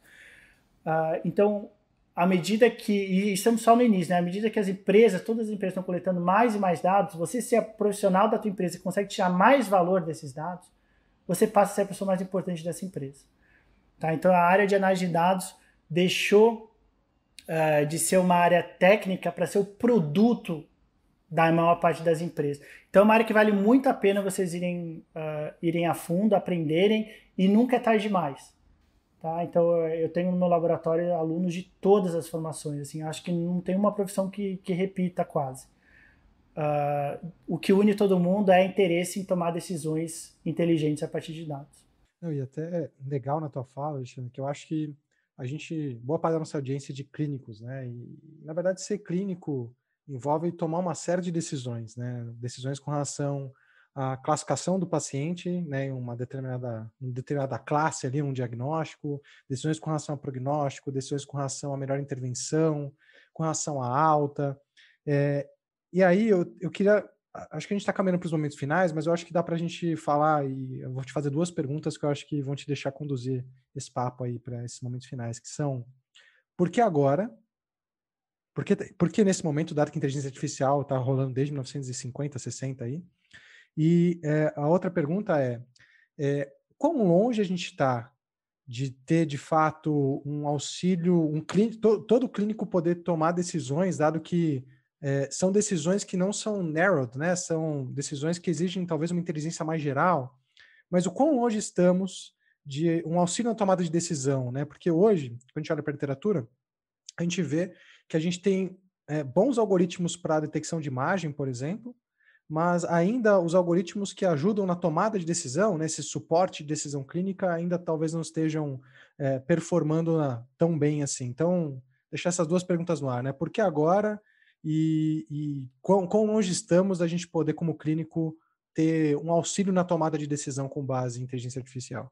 Então, à medida que, e estamos só no início, né? À medida que as empresas, todas as empresas estão coletando mais e mais dados, você ser profissional da tua empresa e consegue tirar mais valor desses dados, você passa a ser a pessoa mais importante dessa empresa. Tá? Então, a área de análise de dados deixou de ser uma área técnica para ser o produto da maior parte das empresas. Então, é uma área que vale muito a pena vocês irem a fundo, aprenderem, e nunca é tarde demais. Tá? Então, eu tenho no meu laboratório alunos de todas as formações. Assim, acho que não tem uma profissão que repita quase. O que une todo mundo é interesse em tomar decisões inteligentes a partir de dados. E até legal na tua fala, Alexandre, que eu acho que boa parte da nossa audiência é de clínicos, né? E, na verdade, ser clínico envolve tomar uma série de decisões, né? Decisões com relação à classificação do paciente, né? Uma determinada classe ali, um diagnóstico, decisões com relação ao prognóstico, decisões com relação à melhor intervenção, com relação à alta. E aí eu queria... Acho que a gente está caminhando para os momentos finais, mas eu acho que dá para a gente falar, e eu vou te fazer 2 perguntas que eu acho que vão te deixar conduzir esse papo aí para esses momentos finais, que são: por que agora? Por que nesse momento, dado que a inteligência artificial está rolando desde 1950, 60 aí? E a outra pergunta é quão longe a gente está de ter, de fato, um auxílio, todo clínico poder tomar decisões, dado que são decisões que não são narrowed, né? São decisões que exigem talvez uma inteligência mais geral, mas o quão longe estamos de um auxílio na tomada de decisão, né? Porque hoje, quando a gente olha para a literatura, a gente vê que a gente tem bons algoritmos para detecção de imagem, por exemplo, mas ainda os algoritmos que ajudam na tomada de decisão, né, esse suporte de decisão clínica, ainda talvez não estejam performando tão bem assim. Então, deixar essas 2 perguntas no ar, né? Por que agora e quão longe estamos da gente poder, como clínico, ter um auxílio na tomada de decisão com base em inteligência artificial?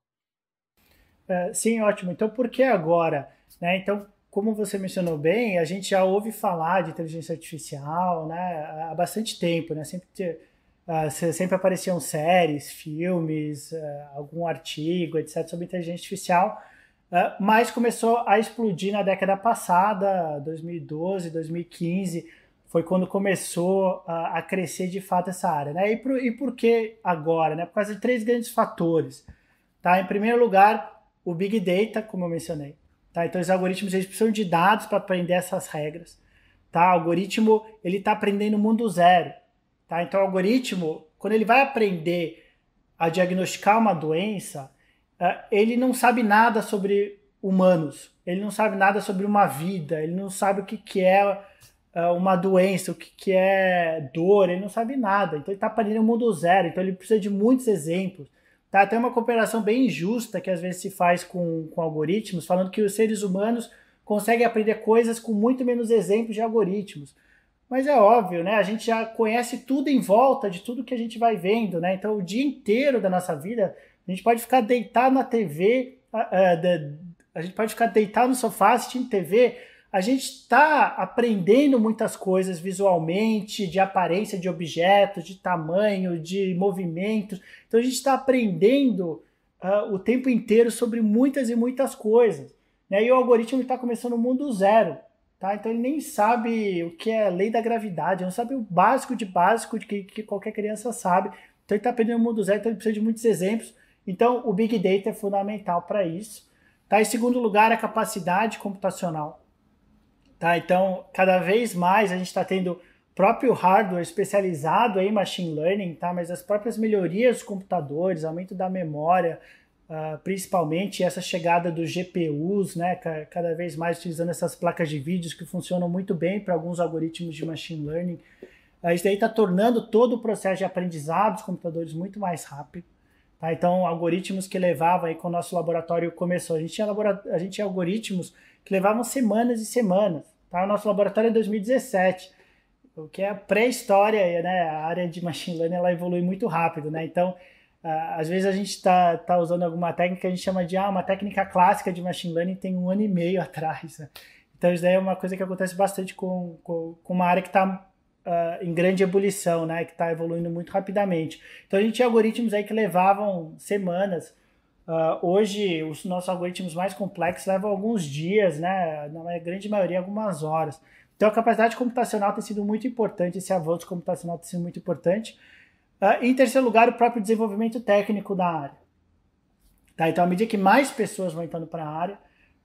Sim, ótimo. Então, por que agora? Né? Então, como você mencionou bem, a gente já ouve falar de inteligência artificial, né, há bastante tempo, né? Sempre apareciam séries, filmes, algum artigo, etc., sobre inteligência artificial, mas começou a explodir na década passada, 2012, 2015, foi quando começou a crescer de fato essa área. Né? E por que agora? Né? Por causa de 3 grandes fatores. Tá? Em primeiro lugar, o Big Data, como eu mencionei. Tá? Então, os algoritmos eles precisam de dados para aprender essas regras. Tá? O algoritmo está aprendendo o mundo zero. Tá? Então, o algoritmo, quando ele vai aprender a diagnosticar uma doença, ele não sabe nada sobre humanos, ele não sabe nada sobre uma vida, ele não sabe o que é uma doença, o que é dor, ele não sabe nada. Então, ele está aprendendo o mundo zero. Então, ele precisa de muitos exemplos. Tá? Tem uma comparação bem injusta que às vezes se faz com algoritmos, falando que os seres humanos conseguem aprender coisas com muito menos exemplos de algoritmos. Mas é óbvio, né? A gente já conhece tudo em volta de tudo que a gente vai vendo, né? Então, o dia inteiro da nossa vida, a gente pode ficar deitado na TV, a gente pode ficar deitado no sofá assistindo TV. A gente está aprendendo muitas coisas visualmente, de aparência de objetos, de tamanho, de movimentos. Então a gente está aprendendo o tempo inteiro sobre muitas e muitas coisas. Né? E o algoritmo está começando no mundo zero. Tá? Então ele nem sabe o que é lei da gravidade, não sabe o básico de que qualquer criança sabe. Então ele está aprendendo no mundo zero, então ele precisa de muitos exemplos. Então o Big Data é fundamental para isso. Tá? Em segundo lugar, a capacidade computacional. Tá? Então, cada vez mais a gente está tendo próprio hardware especializado em machine learning, tá? Mas as próprias melhorias dos computadores, aumento da memória, principalmente essa chegada dos GPUs, né? Cada vez mais utilizando essas placas de vídeos que funcionam muito bem para alguns algoritmos de machine learning. Isso daí está tornando todo o processo de aprendizado dos computadores muito mais rápido. Tá? Então, algoritmos que levavam, aí quando o nosso laboratório começou, a gente tinha algoritmos que levavam semanas e semanas. Tá? O nosso laboratório é 2017. o que é a pré-história, né? A área de machine learning ela evolui muito rápido, né? Então, às vezes a gente está usando alguma técnica que a gente chama de uma técnica clássica de machine learning tem 1 ano e meio atrás. Né? Então, isso daí é uma coisa que acontece bastante com uma área que está em grande ebulição, né? Que está evoluindo muito rapidamente. Então, a gente tinha algoritmos aí que levavam semanas. Hoje, os nossos algoritmos mais complexos levam alguns dias, né? Na grande maioria, algumas horas. Então, a capacidade computacional tem sido muito importante, esse avanço computacional tem sido muito importante. Em terceiro lugar, o próprio desenvolvimento técnico da área. Tá? Então, à medida que mais pessoas vão entrando para a área,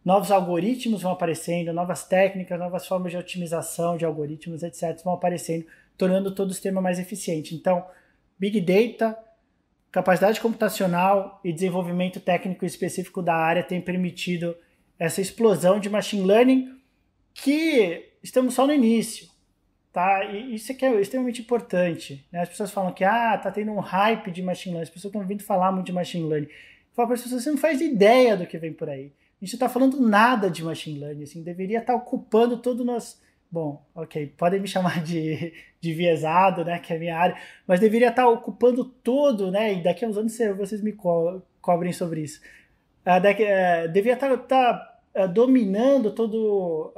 novos algoritmos vão aparecendo, novas técnicas, novas formas de otimização de algoritmos, etc., vão aparecendo, tornando todo o sistema mais eficiente. Então, Big Data, capacidade computacional e desenvolvimento técnico específico da área têm permitido essa explosão de machine learning que estamos só no início. Tá? E isso aqui é extremamente importante. Né? As pessoas falam que tá tendo um hype de machine learning, as pessoas estão ouvindo falar muito de machine learning. Eu falo para as pessoas, você não faz ideia do que vem por aí. A gente não está falando nada de machine learning, assim, deveria estar ocupando todo o nosso... Bom, ok, podem me chamar de viesado, né, que é a minha área, mas deveria estar ocupando todo, né, e daqui a uns anos vocês me cobrem sobre isso. Deveria estar dominando todo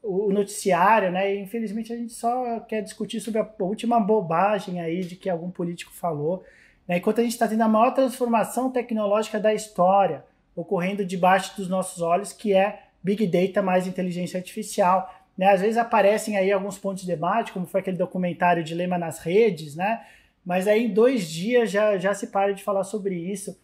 o noticiário, né? E infelizmente a gente só quer discutir sobre a última bobagem aí de que algum político falou, né? Enquanto a gente está tendo a maior transformação tecnológica da história ocorrendo debaixo dos nossos olhos, que é Big Data mais inteligência artificial, né? Às vezes aparecem aí alguns pontos de debate, como foi aquele documentário Dilema nas Redes, né? Mas aí em 2 dias já se para de falar sobre isso.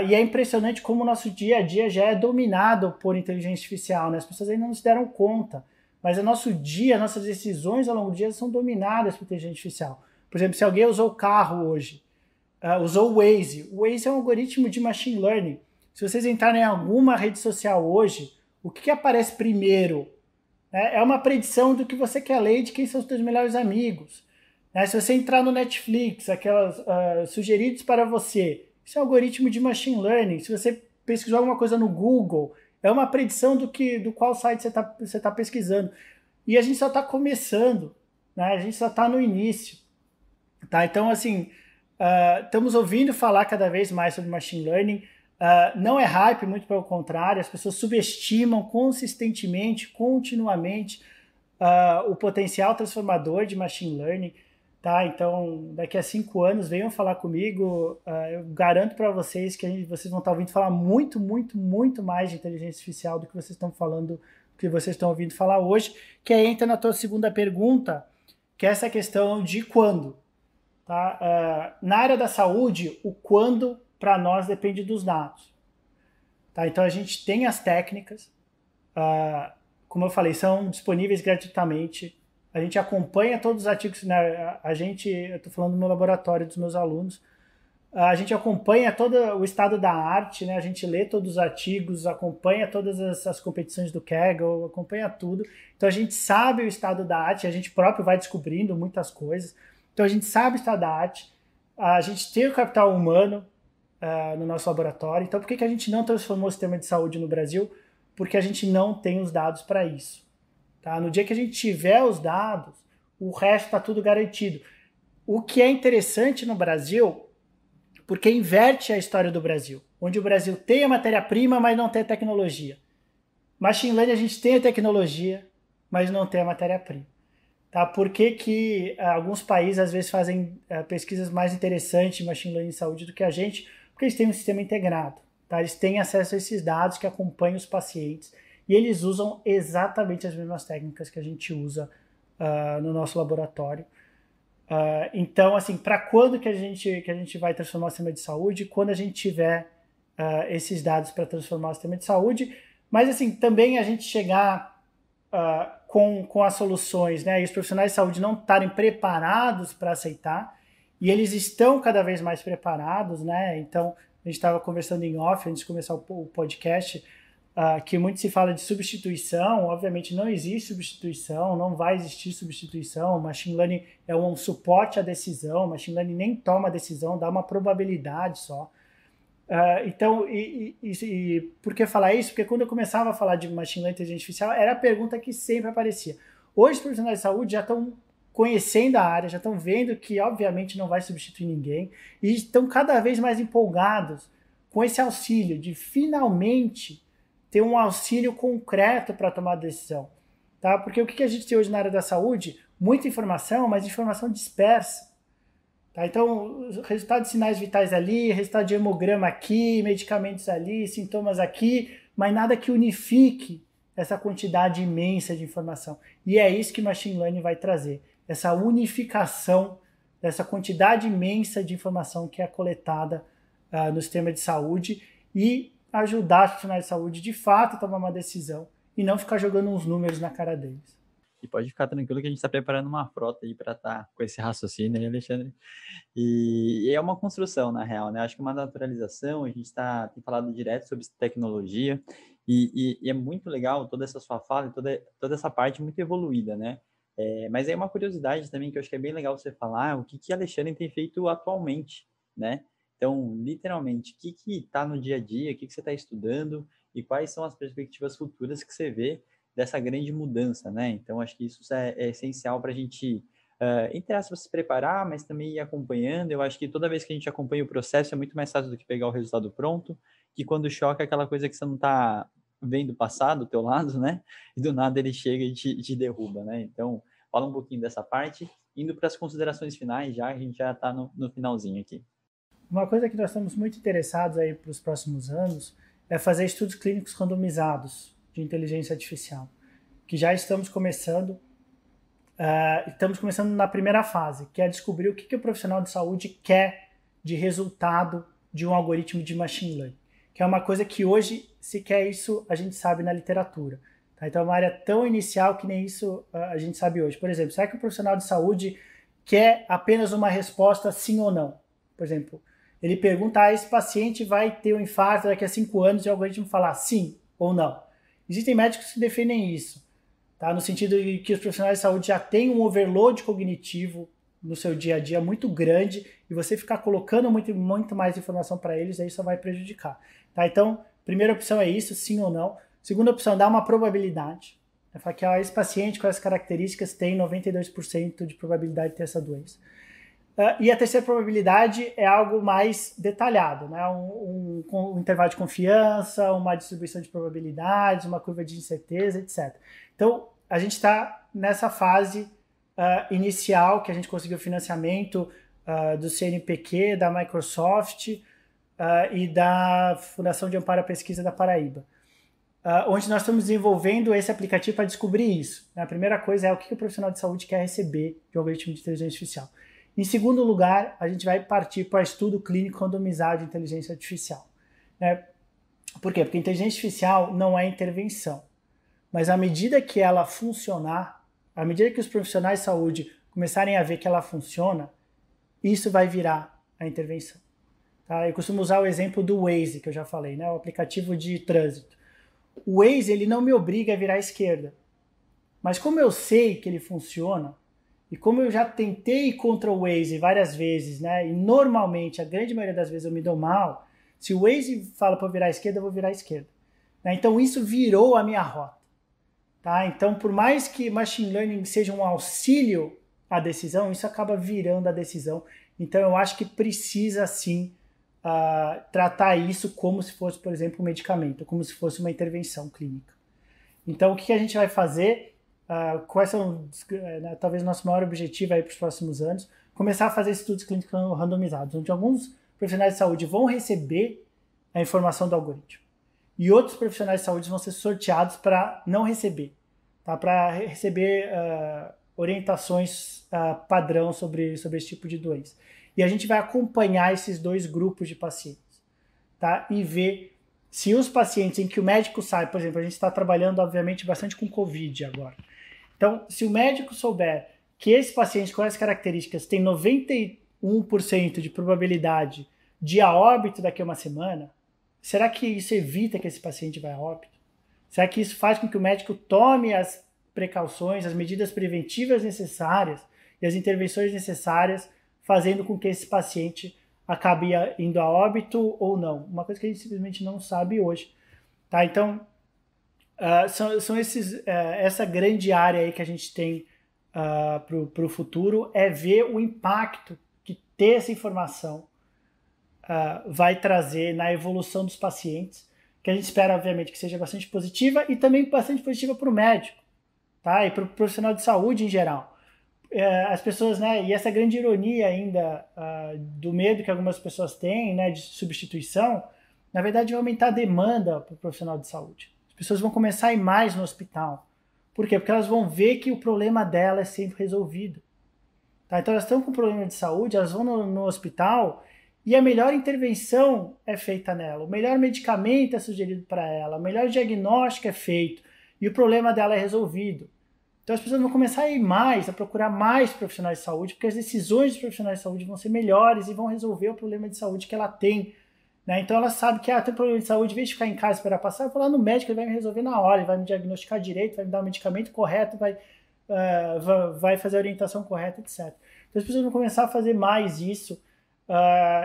E é impressionante como o nosso dia a dia já é dominado por inteligência artificial, né? As pessoas ainda não se deram conta, mas o nosso dia, nossas decisões ao longo do dia são dominadas por inteligência artificial. Por exemplo, se alguém usou o carro hoje, usou o Waze é um algoritmo de machine learning. Se vocês entrarem em alguma rede social hoje, o que aparece primeiro? É uma predição do que você quer ler e de quem são os seus melhores amigos. Se você entrar no Netflix, aquelas sugeridos para você, isso é um algoritmo de machine learning. Se você pesquisar alguma coisa no Google, é uma predição do qual site você está pesquisando. E a gente só está começando, né? A gente só está no início. Tá? Então, assim, estamos ouvindo falar cada vez mais sobre machine learning. Não é hype, muito pelo contrário. As pessoas subestimam consistentemente, continuamente, o potencial transformador de machine learning. Tá, então, daqui a 5 anos, venham falar comigo. Eu garanto para vocês que vocês vão estar ouvindo falar muito, muito, muito mais de inteligência artificial do que vocês estão falando, do que vocês estão ouvindo falar hoje, que aí entra na tua segunda pergunta, que é essa questão de quando. Tá? Na área da saúde, o quando, para nós, depende dos dados. Tá? Então, a gente tem as técnicas, como eu falei, são disponíveis gratuitamente. A gente acompanha todos os artigos, né? Eu estou falando do meu laboratório, dos meus alunos, a gente acompanha todo o estado da arte, né? A gente lê todos os artigos, acompanha todas as competições do Kaggle, acompanha tudo. Então a gente sabe o estado da arte, a gente próprio vai descobrindo muitas coisas. Então a gente sabe o estado da arte, a gente tem o capital humano no nosso laboratório. Então por que a gente não transformou o sistema de saúde no Brasil? Porque a gente não tem os dados para isso. Tá? No dia que a gente tiver os dados, o resto está tudo garantido. O que é interessante no Brasil, porque inverte a história do Brasil, onde o Brasil tem a matéria-prima, mas não tem a tecnologia. Machine Learning a gente tem a tecnologia, mas não tem a matéria-prima. Tá? Por que alguns países às vezes fazem pesquisas mais interessantes em Machine Learning em saúde do que a gente? Porque eles têm um sistema integrado. Tá? Eles têm acesso a esses dados que acompanham os pacientes e eles usam exatamente as mesmas técnicas que a gente usa no nosso laboratório. Então, assim, para quando que a gente vai transformar o sistema de saúde? Quando a gente tiver esses dados para transformar o sistema de saúde, mas assim, também a gente chegar com as soluções, né? E os profissionais de saúde não estarem preparados para aceitar, e eles estão cada vez mais preparados, né? Então, a gente estava conversando em off antes de começar o podcast, que muito se fala de substituição. Obviamente não existe substituição, não vai existir substituição. Machine Learning é um suporte à decisão, Machine Learning nem toma decisão, dá uma probabilidade só. Então, por que falar isso? Porque quando eu começava a falar de Machine Learning e inteligência artificial, era a pergunta que sempre aparecia. Hoje os profissionais de saúde já estão conhecendo a área, já estão vendo que, obviamente, não vai substituir ninguém, e estão cada vez mais empolgados com esse auxílio, de finalmente ter um auxílio concreto para tomar decisão. Tá? Porque o que a gente tem hoje na área da saúde? Muita informação, mas informação dispersa. Tá? Então, resultado de sinais vitais ali, resultado de hemograma aqui, medicamentos ali, sintomas aqui, mas nada que unifique essa quantidade imensa de informação. E é isso que Machine Learning vai trazer, essa unificação dessa quantidade imensa de informação que é coletada no sistema de saúde e ajudar os profissionais de saúde, de fato, a tomar uma decisão e não ficar jogando uns números na cara deles. E pode ficar tranquilo que a gente está preparando uma frota aí para estar com esse raciocínio aí, Alexandre. E é uma construção, na real, né? Acho que uma naturalização, a gente tem falado direto sobre tecnologia, e é muito legal toda essa sua fala e toda essa parte muito evoluída, né? Mas é uma curiosidade também que eu acho que é bem legal você falar, o que Alexandre tem feito atualmente, né? Então, literalmente, o que está no dia a dia, o que você está estudando e quais são as perspectivas futuras que você vê dessa grande mudança, né? Então, acho que isso é essencial para a gente, entre aspas, se preparar, mas também ir acompanhando. Eu acho que toda vez que a gente acompanha o processo é muito mais fácil do que pegar o resultado pronto, que quando choca é aquela coisa que você não está vendo passar do teu lado, né? E do nada ele chega e te derruba, né? Então, fala um pouquinho dessa parte, indo para as considerações finais já, a gente já está no finalzinho aqui. Uma coisa que nós estamos muito interessados aí para os próximos anos é fazer estudos clínicos randomizados de inteligência artificial, que já estamos começando na primeira fase, que é descobrir o que o profissional de saúde quer de resultado de um algoritmo de machine learning, que é uma coisa que hoje, sequer isso a gente sabe na literatura. Tá? Então é uma área tão inicial que nem isso a gente sabe hoje. Por exemplo, será que o profissional de saúde quer apenas uma resposta sim ou não? Por exemplo, ele pergunta, esse paciente vai ter um infarto daqui a 5 anos e o algoritmo falar sim ou não. Existem médicos que defendem isso, tá? No sentido de que os profissionais de saúde já têm um overload cognitivo no seu dia a dia muito grande e você ficar colocando muito mais informação para eles, aí só vai prejudicar. Tá? Então, primeira opção é isso, sim ou não. Segunda opção, dar uma probabilidade. É falar que esse paciente com essas características tem 92% de probabilidade de ter essa doença. E a terceira probabilidade é algo mais detalhado, né? Um intervalo de confiança, uma distribuição de probabilidades, uma curva de incerteza, etc. Então, a gente está nessa fase inicial, que a gente conseguiu financiamento do CNPq, da Microsoft e da Fundação de Amparo à Pesquisa da Paraíba, onde nós estamos desenvolvendo esse aplicativo para descobrir isso. A primeira coisa é o que o profissional de saúde quer receber de um algoritmo de inteligência artificial. Em segundo lugar, a gente vai partir para estudo clínico randomizado de inteligência artificial. Né? Por quê? Porque inteligência artificial não é intervenção. Mas à medida que ela funcionar, à medida que os profissionais de saúde começarem a ver que ela funciona, isso vai virar a intervenção. Tá? Eu costumo usar o exemplo do Waze, que eu já falei, né? O aplicativo de trânsito. O Waze ele não me obriga a virar à esquerda. Mas como eu sei que ele funciona, e como eu já tentei contra o Waze várias vezes, né? E normalmente, a grande maioria das vezes eu me dou mal, se o Waze fala para eu virar à esquerda, eu vou virar à esquerda. Né? Então isso virou a minha rota. Tá? Então, por mais que machine learning seja um auxílio à decisão, isso acaba virando a decisão. Então eu acho que precisa sim tratar isso como se fosse, por exemplo, um medicamento, como se fosse uma intervenção clínica. Então o que a gente vai fazer? Quais são, talvez, nosso maior objetivo aí para os próximos anos? Começar a fazer estudos clínicos randomizados, onde alguns profissionais de saúde vão receber a informação do algoritmo e outros profissionais de saúde vão ser sorteados para não receber, tá? Para receber orientações padrão sobre esse tipo de doença. E a gente vai acompanhar esses dois grupos de pacientes, tá? E ver se os pacientes em que o médico sabe, por exemplo, a gente está trabalhando, obviamente, bastante com Covid agora. Então, se o médico souber que esse paciente com essas características tem 91% de probabilidade de ir a óbito daqui a uma semana, será que isso evita que esse paciente vá a óbito? Será que isso faz com que o médico tome as precauções, as medidas preventivas necessárias e as intervenções necessárias, fazendo com que esse paciente acabe indo a óbito ou não? Uma coisa que a gente simplesmente não sabe hoje. Tá? Então, são essa grande área aí que a gente tem para o futuro é ver o impacto que ter essa informação vai trazer na evolução dos pacientes, que a gente espera, obviamente, que seja bastante positiva e também bastante positiva para o médico, tá? E para o profissional de saúde em geral. As pessoas, né, e essa grande ironia ainda do medo que algumas pessoas têm, né, de substituição, na verdade vai aumentar a demanda para o profissional de saúde. As pessoas vão começar a ir mais no hospital. Por quê? Porque elas vão ver que o problema dela é sempre resolvido. Tá? Então elas estão com problema de saúde, elas vão no hospital e a melhor intervenção é feita nela, o melhor medicamento é sugerido para ela, o melhor diagnóstico é feito e o problema dela é resolvido. Então as pessoas vão começar a ir mais, a procurar mais profissionais de saúde, porque as decisões dos profissionais de saúde vão ser melhores e vão resolver o problema de saúde que ela tem. Né? Então ela sabe que tem um problema de saúde, em vez de ficar em casa e esperar passar, eu vou lá no médico, ele vai me resolver na hora, ele vai me diagnosticar direito, vai me dar o medicamento correto, vai fazer a orientação correta, etc. Então as pessoas vão começar a fazer mais isso,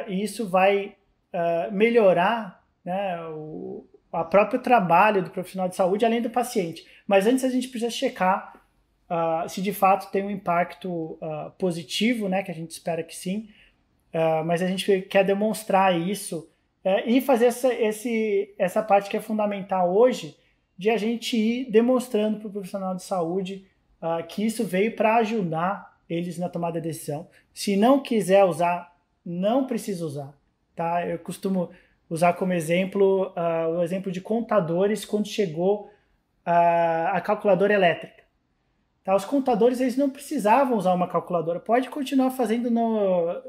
e isso vai melhorar, né, o próprio trabalho do profissional de saúde, além do paciente. Mas antes a gente precisa checar se de fato tem um impacto positivo, né, que a gente espera que sim, mas a gente quer demonstrar isso e fazer essa parte que é fundamental hoje, de a gente ir demonstrando para o profissional de saúde que isso veio para ajudar eles na tomada de decisão. Se não quiser usar, não precisa usar. Tá? Eu costumo usar como exemplo o exemplo de contadores quando chegou a calculadora elétrica. Tá? Os contadores eles não precisavam usar uma calculadora, pode continuar fazendo no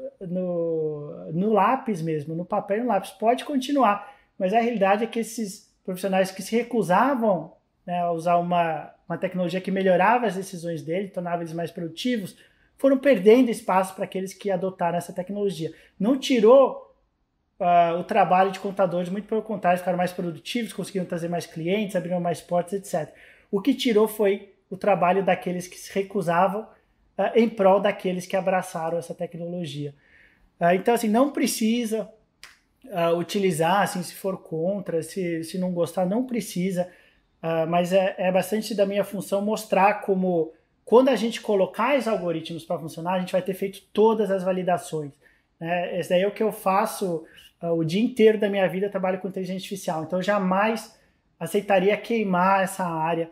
lápis mesmo, no papel e no lápis, pode continuar, mas a realidade é que esses profissionais que se recusavam, né, a usar uma tecnologia que melhorava as decisões deles, tornava eles mais produtivos, foram perdendo espaço para aqueles que adotaram essa tecnologia. Não tirou o trabalho de contadores, muito pelo contrário, ficaram mais produtivos, conseguiram trazer mais clientes, abriram mais portas, etc. O que tirou foi o trabalho daqueles que se recusavam em prol daqueles que abraçaram essa tecnologia. Então, assim, não precisa utilizar, assim, se for contra, se não gostar, não precisa, mas é bastante da minha função mostrar como, quando a gente colocar os algoritmos para funcionar, a gente vai ter feito todas as validações. Né? Esse daí é o que eu faço o dia inteiro da minha vida, eu trabalho com inteligência artificial, então eu jamais aceitaria queimar essa área,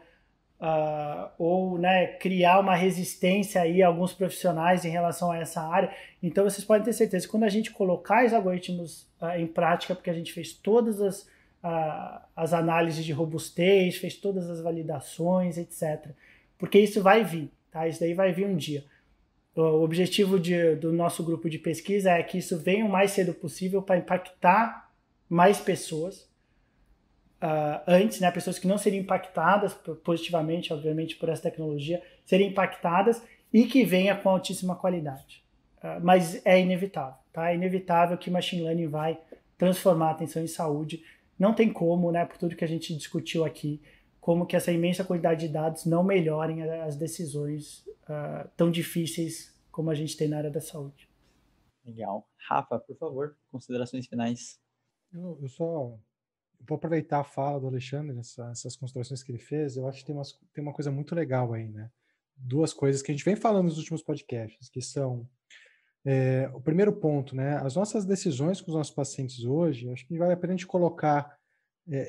ou, né, criar uma resistência aí a alguns profissionais em relação a essa área. Então vocês podem ter certeza que quando a gente colocar os algoritmos em prática, porque a gente fez todas as análises de robustez, fez todas as validações, etc. Porque isso vai vir, tá? Isso daí vai vir um dia. O objetivo do nosso grupo de pesquisa é que isso venha o mais cedo possível para impactar mais pessoas, antes, né, pessoas que não seriam impactadas positivamente, obviamente, por essa tecnologia, seriam impactadas e que venha com altíssima qualidade. Mas é inevitável, tá? É inevitável que machine learning vai transformar a atenção em saúde. Não tem como, né, por tudo que a gente discutiu aqui, como que essa imensa quantidade de dados não melhorem as decisões tão difíceis como a gente tem na área da saúde. Legal. Rafa, por favor, considerações finais. Eu vou aproveitar a fala do Alexandre, essas considerações que ele fez. Eu acho que tem uma coisa muito legal aí, né? Duas coisas que a gente vem falando nos últimos podcasts, que são o primeiro ponto, né? As nossas decisões com os nossos pacientes hoje, acho que vale a pena a gente colocar,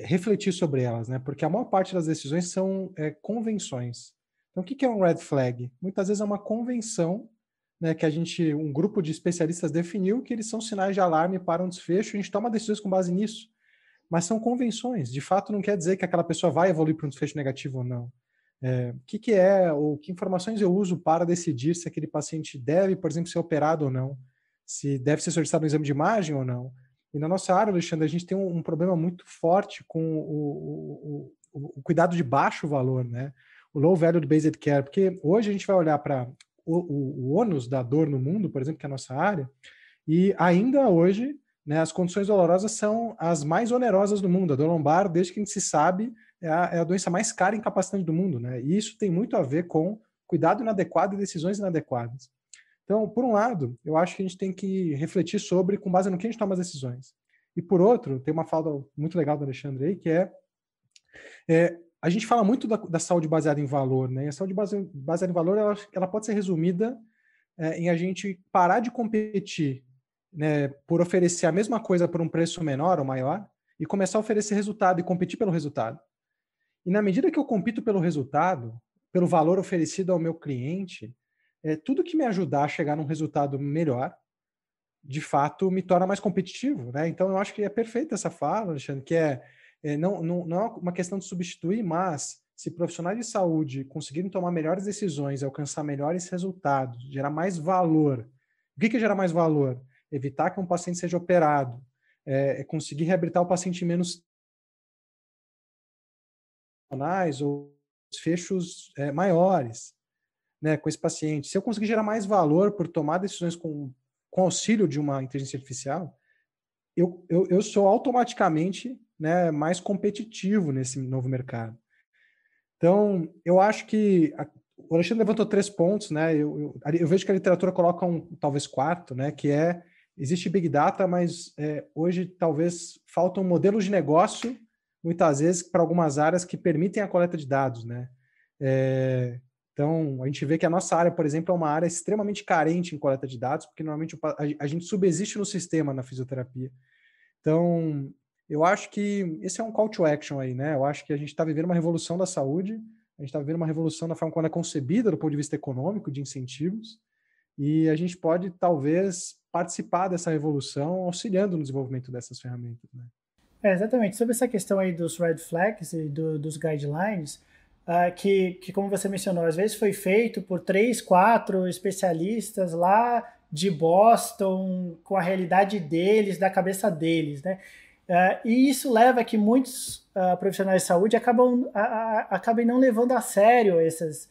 refletir sobre elas, né? Porque a maior parte das decisões são convenções. Então, o que é um red flag? Muitas vezes é uma convenção, né, que um grupo de especialistas definiu que eles são sinais de alarme para um desfecho, e a gente toma decisões com base nisso. Mas são convenções. De fato, não quer dizer que aquela pessoa vai evoluir para um desfecho negativo ou não. Ou que informações eu uso para decidir se aquele paciente deve, por exemplo, ser operado ou não, se deve ser solicitado um exame de imagem ou não. E na nossa área, Alexandre, a gente tem um problema muito forte com o cuidado de baixo valor, né? O low value based care, porque hoje a gente vai olhar para o ônus da dor no mundo, por exemplo, que é a nossa área, e ainda hoje, né, as condições dolorosas são as mais onerosas do mundo. A dor lombar, desde que a gente se sabe, é a doença mais cara e incapacitante do mundo, né? E isso tem muito a ver com cuidado inadequado e decisões inadequadas. Então, por um lado, eu acho que a gente tem que refletir sobre, com base no que a gente toma as decisões. E por outro, tem uma fala muito legal do Alexandre aí, que a gente fala muito da saúde baseada em valor, né? E a saúde baseada em valor, ela pode ser resumida em a gente parar de competir, né, por oferecer a mesma coisa por um preço menor ou maior e começar a oferecer resultado e competir pelo resultado. E na medida que eu compito pelo resultado, pelo valor oferecido ao meu cliente, tudo que me ajudar a chegar num resultado melhor, de fato, me torna mais competitivo, né? Então, eu acho que é perfeita essa fala, Alexandre, que não é uma questão de substituir, mas se profissionais de saúde conseguirem tomar melhores decisões, alcançar melhores resultados, gerar mais valor. O que é gerar mais valor? Evitar que um paciente seja operado, conseguir reabilitar o paciente em menos ou desfechos maiores, né, com esse paciente. Se eu conseguir gerar mais valor por tomar decisões com auxílio de uma inteligência artificial, eu sou automaticamente, né, mais competitivo nesse novo mercado. Então, eu acho que o Alexandre levantou 3 pontos, né? Eu vejo que a literatura coloca talvez quarto, né? Que existe Big Data, mas hoje talvez faltam modelos de negócio, muitas vezes, para algumas áreas que permitem a coleta de dados, né? Então, a gente vê que a nossa área, por exemplo, é uma área extremamente carente em coleta de dados, porque normalmente a gente subexiste no sistema na fisioterapia. Então, eu acho que esse é um call to action aí, né? Eu acho que a gente está vivendo uma revolução da saúde, a gente está vivendo uma revolução da forma como ela é concebida do ponto de vista econômico, de incentivos, e a gente pode, talvez, participar dessa revolução auxiliando no desenvolvimento dessas ferramentas, né? Exatamente. Sobre essa questão aí dos red flags e dos guidelines, que, como você mencionou, às vezes foi feito por 3, 4 especialistas lá de Boston, com a realidade deles, da cabeça deles, né? E isso leva a que muitos profissionais de saúde acabem não levando a sério esses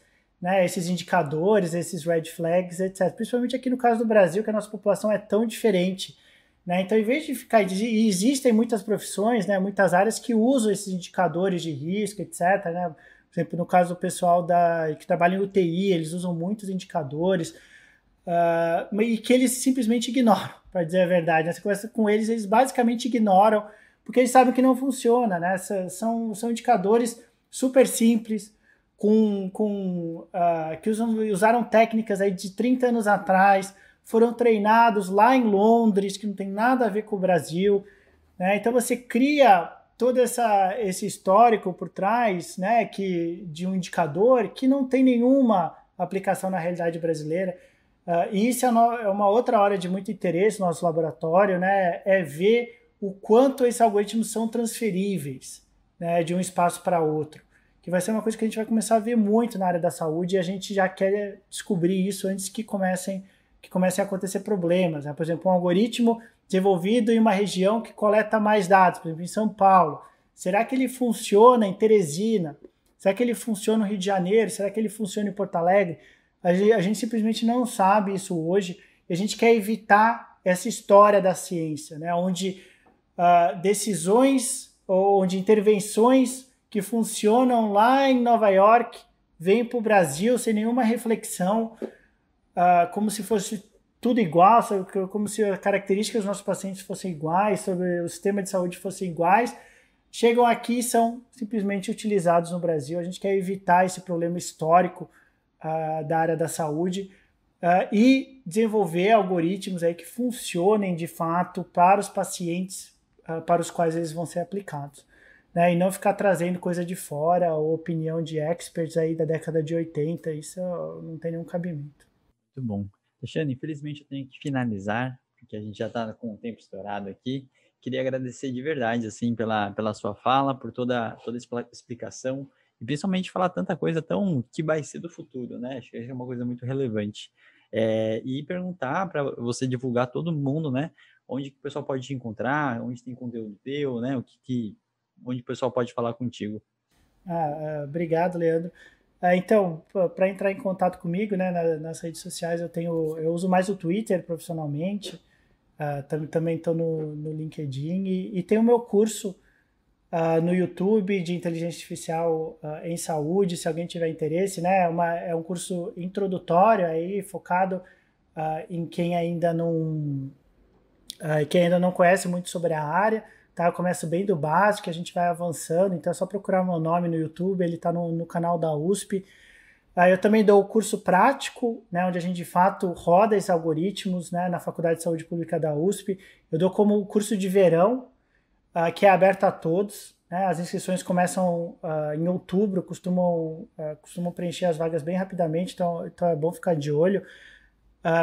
indicadores, esses red flags, etc. Principalmente aqui no caso do Brasil, que a nossa população é tão diferente, né? Então, em vez de ficar... E existem muitas profissões, né, muitas áreas que usam esses indicadores de risco, etc. Né? Por exemplo, no caso do pessoal que trabalha em UTI, eles usam muitos indicadores, e que eles simplesmente ignoram, para dizer a verdade. Você conversa com eles, eles basicamente ignoram, porque eles sabem que não funciona, né? São indicadores super simples, que usaram técnicas aí de 30 anos atrás, foram treinados lá em Londres, que não tem nada a ver com o Brasil, né? Então você cria todo esse histórico por trás, né, de um indicador que não tem nenhuma aplicação na realidade brasileira. E isso é uma outra área de muito interesse no nosso laboratório, né, é ver o quanto esses algoritmos são transferíveis, né, de um espaço para outro, que vai ser uma coisa que a gente vai começar a ver muito na área da saúde, e a gente já quer descobrir isso antes que comecem a acontecer problemas, né? Por exemplo, um algoritmo desenvolvido em uma região que coleta mais dados, por exemplo, em São Paulo. Será que ele funciona em Teresina? Será que ele funciona no Rio de Janeiro? Será que ele funciona em Porto Alegre? A gente simplesmente não sabe isso hoje, e a gente quer evitar essa história da ciência, né? Onde decisões ou onde intervenções que funcionam lá em Nova York vêm para o Brasil sem nenhuma reflexão, como se fosse tudo igual, como se as características dos nossos pacientes fossem iguais, sobre o sistema de saúde fossem iguais, chegam aqui e são simplesmente utilizados no Brasil. A gente quer evitar esse problema histórico da área da saúde e desenvolver algoritmos aí que funcionem de fato para os pacientes para os quais eles vão ser aplicados, né? E não ficar trazendo coisa de fora ou opinião de experts aí da década de 80, isso não tem nenhum cabimento. Muito bom. Alexandre, infelizmente eu tenho que finalizar, porque a gente já está com o tempo estourado aqui. Queria agradecer de verdade, assim, pela sua fala, por toda a explicação, e principalmente falar tanta coisa que vai ser do futuro, né? Acho que é uma coisa muito relevante. E perguntar para você divulgar todo mundo, né? Onde que o pessoal pode te encontrar, onde tem conteúdo teu, né? Onde o pessoal pode falar contigo. Obrigado, Leandro. Então, para entrar em contato comigo, né, nas redes sociais, eu uso mais o Twitter profissionalmente, também estou no LinkedIn, e tem o meu curso no YouTube de inteligência artificial em saúde, se alguém tiver interesse, né? É um curso introdutório aí, focado em quem ainda não conhece muito sobre a área, tá? Eu começo bem do básico, a gente vai avançando, então é só procurar meu nome no YouTube, ele está no canal da USP. Eu também dou o curso prático, né, onde a gente de fato roda esses algoritmos, né, na Faculdade de Saúde Pública da USP. Eu dou como curso de verão, que é aberto a todos, né? As inscrições começam em outubro, costumam preencher as vagas bem rapidamente, então é bom ficar de olho.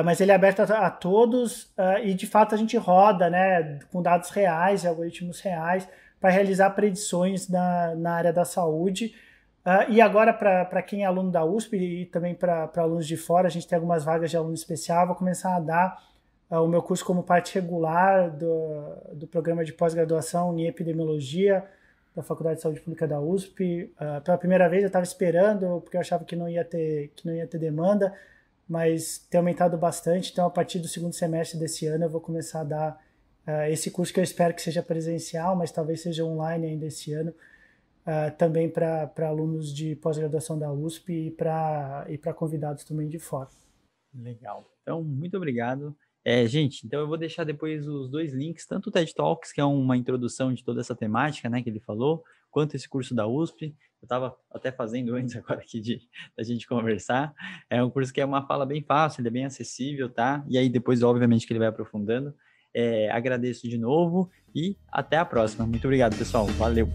Mas ele é aberto a todos e de fato a gente roda, né, com dados reais e algoritmos reais para realizar predições na área da saúde. E agora, para quem é aluno da USP e também para alunos de fora, a gente tem algumas vagas de aluno especial. Vou começar a dar o meu curso como parte regular do programa de pós-graduação em epidemiologia da Faculdade de Saúde Pública da USP. Pela primeira vez eu estava esperando, porque eu achava que não ia ter demanda, mas tem aumentado bastante. Então, a partir do segundo semestre desse ano, eu vou começar a dar esse curso, que eu espero que seja presencial, mas talvez seja online ainda esse ano. Também para alunos de pós-graduação da USP e para convidados também de fora. Legal. Então, muito obrigado. Gente, então eu vou deixar depois os 2 links, tanto o TED Talks, que é uma introdução de toda essa temática, né, que ele falou, quanto esse curso da USP. Eu estava até fazendo antes agora aqui da gente conversar. É um curso que é uma fala bem fácil, ele é bem acessível, tá? E aí depois, obviamente, que ele vai aprofundando. Agradeço de novo e até a próxima. Muito obrigado, pessoal. Valeu!